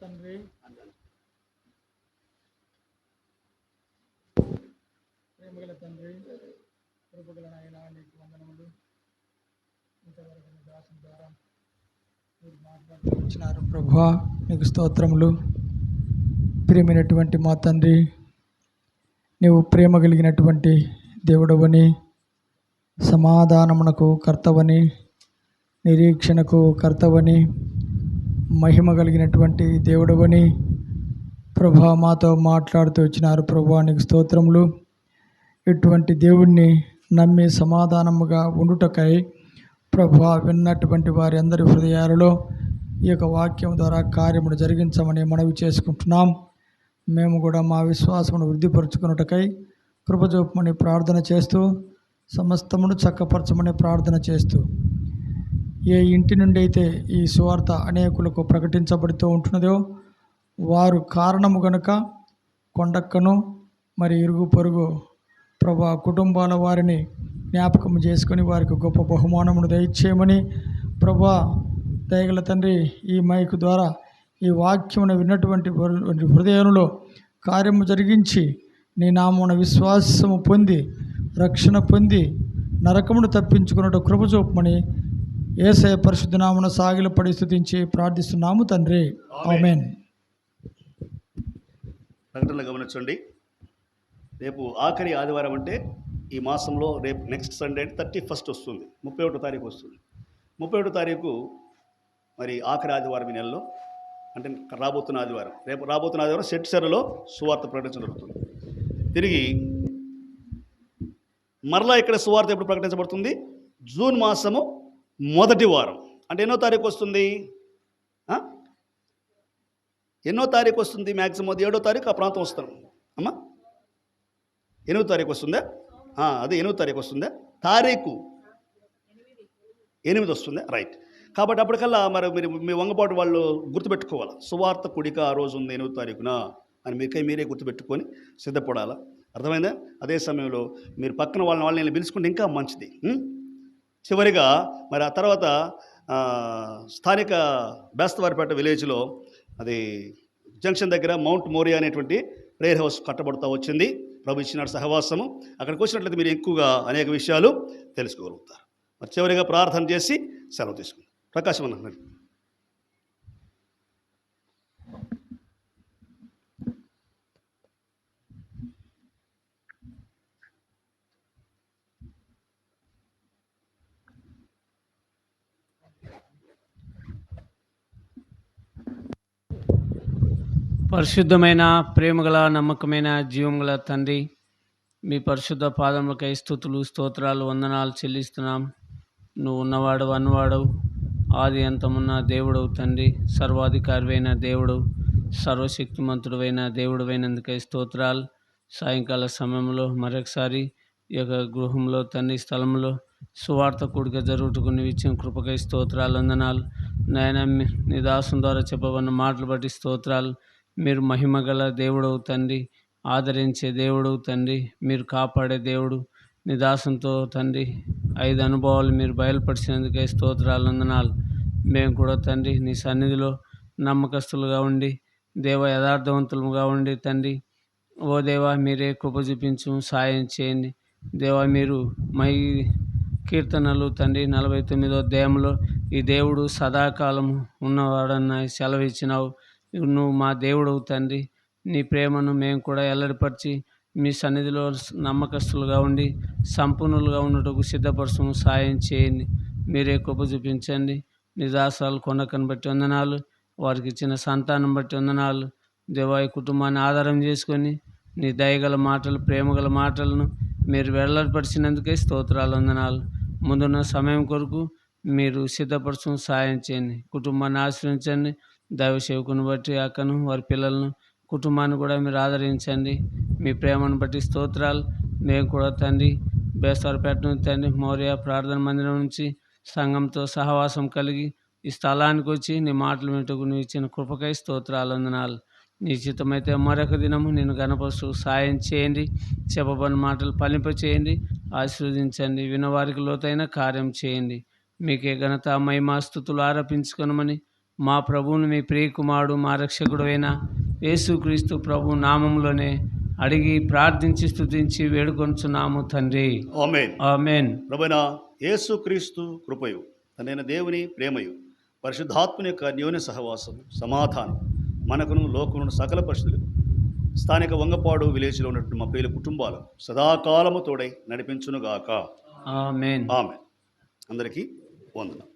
తండ్రి, కృపగల నాయన, నీకు వందనములు. ఇంతవరకు నీ దాసుని ద్వారా మీరు మాట్లాడుతున్నారు ప్రభువా, నీకు స్తోత్రములు. ప్రియమైనటువంటి మా తండ్రి, నీవు ప్రేమ కలిగినటువంటి దేవుడవని, సమాధానమునకు కర్తవని, నిరీక్షణకు కర్తవని, మహిమ కలిగినటువంటి దేవుడవని, ప్రభా మాతో మాట్లాడుతూ వచ్చినారు. ప్రభా నీకు స్తోత్రములు. ఇటువంటి దేవుణ్ణి నమ్మి సమాధానముగా ఉండుటకై ప్రభా విన్నటువంటి వారి అందరి హృదయాలలో ఈ యొక్క వాక్యం ద్వారా కార్యమును జరిగించమని మనవి చేసుకుంటున్నాం. మేము కూడా మా విశ్వాసమును వృద్ధిపరుచుకున్నటకై కృపచూపమని ప్రార్థన చేస్తూ సమస్తమును చక్కపరచమని ప్రార్థన చేస్తూ ఏ ఇంటి నుండి అయితే ఈ సువార్త అనేకులకు ప్రకటించబడుతూ ఉంటున్నదో వారు కారణము గనుక కొండక్కను మరి ఇరుగు పొరుగు ప్రభా కుటుంబాల వారిని జ్ఞాపకం చేసుకొని వారికి గొప్ప బహుమానమును దయచేయమని ప్రభా దయగల తండ్రి ఈ మైక్ ద్వారా ఈ వాక్యమును విన్నటువంటి హృదయంలో కార్యము జరిగించి నీ నామమున విశ్వాసము పొంది రక్షణ పొంది నరకమును తప్పించుకున్నట్టు కృప చూపమని యేసయ్య పరిశుద్ధ నామమున సాగిలపడి స్తుతించి ప్రార్థిస్తున్నాము తండ్రి. ఆమేన్. ప్రకటనలు గమనించండి. రేపు ఆఖరి ఆదివారం అంటే ఈ మాసంలో రేపు నెక్స్ట్ సండే అంటే 31 వస్తుంది, 31 తారీఖు వస్తుంది. 31 తారీఖు మరి ఆఖరి ఆదివారం ఈ నెలలో, అంటే రాబోతున్న ఆదివారం, రేపు రాబోతున్న ఆదివారం సెట్సెరలో సువార్త ప్రకటించడం జరుగుతుంది. తిరిగి మరలా ఇక్కడ సువార్త ఎప్పుడు ప్రకటించబడుతుంది? జూన్ మాసము మొదటి వారం. అంటే ఎన్నో తారీఖు వస్తుంది? ఎన్నో తారీఖు వస్తుంది? మ్యాక్సిమం 7వ తారీఖు ఆ ప్రాంతం వస్తాం అమ్మా. 8వ తారీఖు వస్తుందా? అదే 8వ తారీఖు వస్తుందా? తారీఖు 8 వస్తుందా? రైట్. కాబట్టి అప్పటికల్లా మరి మీరు మీ వంగపాటు వాళ్ళు గుర్తుపెట్టుకోవాలి, సువార్త కూడిక ఆ రోజు ఉంది 8వ తారీఖున అని మీరే గుర్తుపెట్టుకొని సిద్ధపడాలా. అర్థమైందా? అదే సమయంలో మీరు పక్కన వాళ్ళని పిలుచుకుంటే ఇంకా మంచిది. చివరిగా మరి ఆ తర్వాత స్థానిక బేస్తవారిపేట విలేజ్లో అది జంక్షన్ దగ్గర మౌంట్ మోరియా అనేటువంటి ప్రేయర్ హౌస్ కట్టబడుతూ వచ్చింది. ప్రభు ఇచ్చినాడు సహవాసము. అక్కడికి వచ్చినట్లయితే మీరు ఎక్కువగా అనేక విషయాలు తెలుసుకోగలుగుతారు. మరి చివరిగా ప్రార్థన చేసి సెలవు తీసుకుంటాం. ప్రకాశం అన్న. పరిశుద్ధమైన ప్రేమగల నమ్మకమైన జీవముగల తండ్రి, మీ పరిశుద్ధ పాదములకై స్తుతులు స్తోత్రాలు వందనాలు చెల్లిస్తున్నాం. నువ్వు ఉన్నవాడు అన్నవాడు ఆది అంతమున్న దేవుడవు తండ్రి, సర్వాధికారివైన దేవుడు, సర్వశక్తిమంతుడైన దేవుడైనందుకై స్తోత్రాలు. సాయంకాల సమయంలో మరొకసారి ఈ యొక్క గృహంలో తండ్రి స్థలంలో సువార్త కూడిక జరుగుటకు నువ్వు ఇచ్చిన కృపకై స్తోత్రాలు వందనాలు. నాయన నీ దాసం ద్వారా చెప్పబడిన మాటలు బట్టి స్తోత్రాలు. మీరు మహిమగల దేవుడవు తండ్రి, ఆదరించే దేవుడవు తండ్రి, మీరు కాపాడే దేవుడు. నీ దాసంతో తండ్రి 5 అనుభవాలు మీరు బయలుపరిచినందుకే స్తోత్రాలు వందనాలు. మేము కూడా తండ్రి నీ సన్నిధిలో నమ్మకస్తులుగా ఉండి దేవ యథార్థవంతులుగా ఉండి తండ్రి, ఓ దేవా మీరే కృప చూపించు, సాయం చేయండి దేవా. మీరు మై కీర్తనలు తండ్రి 49వ అధ్యాయంలో ఈ దేవుడు సదాకాలము ఉన్నవాడన్న సెలవు ఇచ్చినావు. నువ్వు మా దేవుడవు తండ్రి. నీ ప్రేమను మేము కూడా ఎల్లడిపరిచి మీ సన్నిధిలో నమ్మకస్తులుగా ఉండి సంపూర్ణులుగా ఉండటకు సిద్ధపరచము, సాయం చేయండి. మీరే కృప చూపించండి. నిజాసాలు కొండకను బట్టి వందనాలు, వారికి ఇచ్చిన సంతానం బట్టి వందనాలు దేవా. ఈ కుటుంబాన్ని ఆధారం చేసుకొని నీ దయగల మాటలు, ప్రేమగల మాటలను మీరు వెల్లడిపరిచినందుకే స్తోత్రాలు వందనాలు. ముందున్న సమయం కొరకు మీరు సిద్ధపరచు, సాయం చేయండి. కుటుంబాన్ని ఆశ్రయించండి. దైవ సేవకుని బట్టి అక్కను, వారి పిల్లలను, కుటుంబాన్ని కూడా మీరు ఆదరించండి. మీ ప్రేమను బట్టి స్తోత్రాలు. మేము కూడా తండ్రి బేస్తవారిపేట నుంచి తండ్రి మౌర్య ప్రార్థన మందిరం నుంచి సంఘంతో సహవాసం కలిగి ఈ స్థలానికి వచ్చి నీ మాటలు వింటకు నువ్వు ఇచ్చిన కృపకై స్తోత్రాలు వందనాలు. నీ చిత్తమైతే మరొక దినము నేను గణపరుస్తూ సాయం చేయండి. చెప్పబడిన మాటలు ఫలింప చేయండి, ఆశీర్వదించండి. వినవారికి లోతైన కార్యం చేయండి. మీకే ఘనత మహిమ స్తుతులు ఆరోపించుకొనమని మా ప్రభువును, మీ ప్రియకుమారుడు, మా రక్షకుడు అయిన యేసుక్రీస్తు ప్రభు నామంలోనే అడిగి ప్రార్థించి స్తుతించి వేడుకొంచున్నాము తండ్రి. ఆమేన్. ఆమేన్. ప్రభువైన యేసుక్రీస్తు కృపయు, తండ్రైన దేవుని ప్రేమయు, పరిశుద్ధాత్మని యొక్క అన్యోన్య సహవాసం, సమాధానం మనకును లోకమును సకల పరిస్థితులకు స్థానిక వంగపాడు విలేజ్లో ఉన్నటువంటి మా ప్రియుల కుటుంబాలు సదాకాలము తోడై నడిపించునుగాక. ఆమేన్. ఆమేన్. అందరికీ వందనం.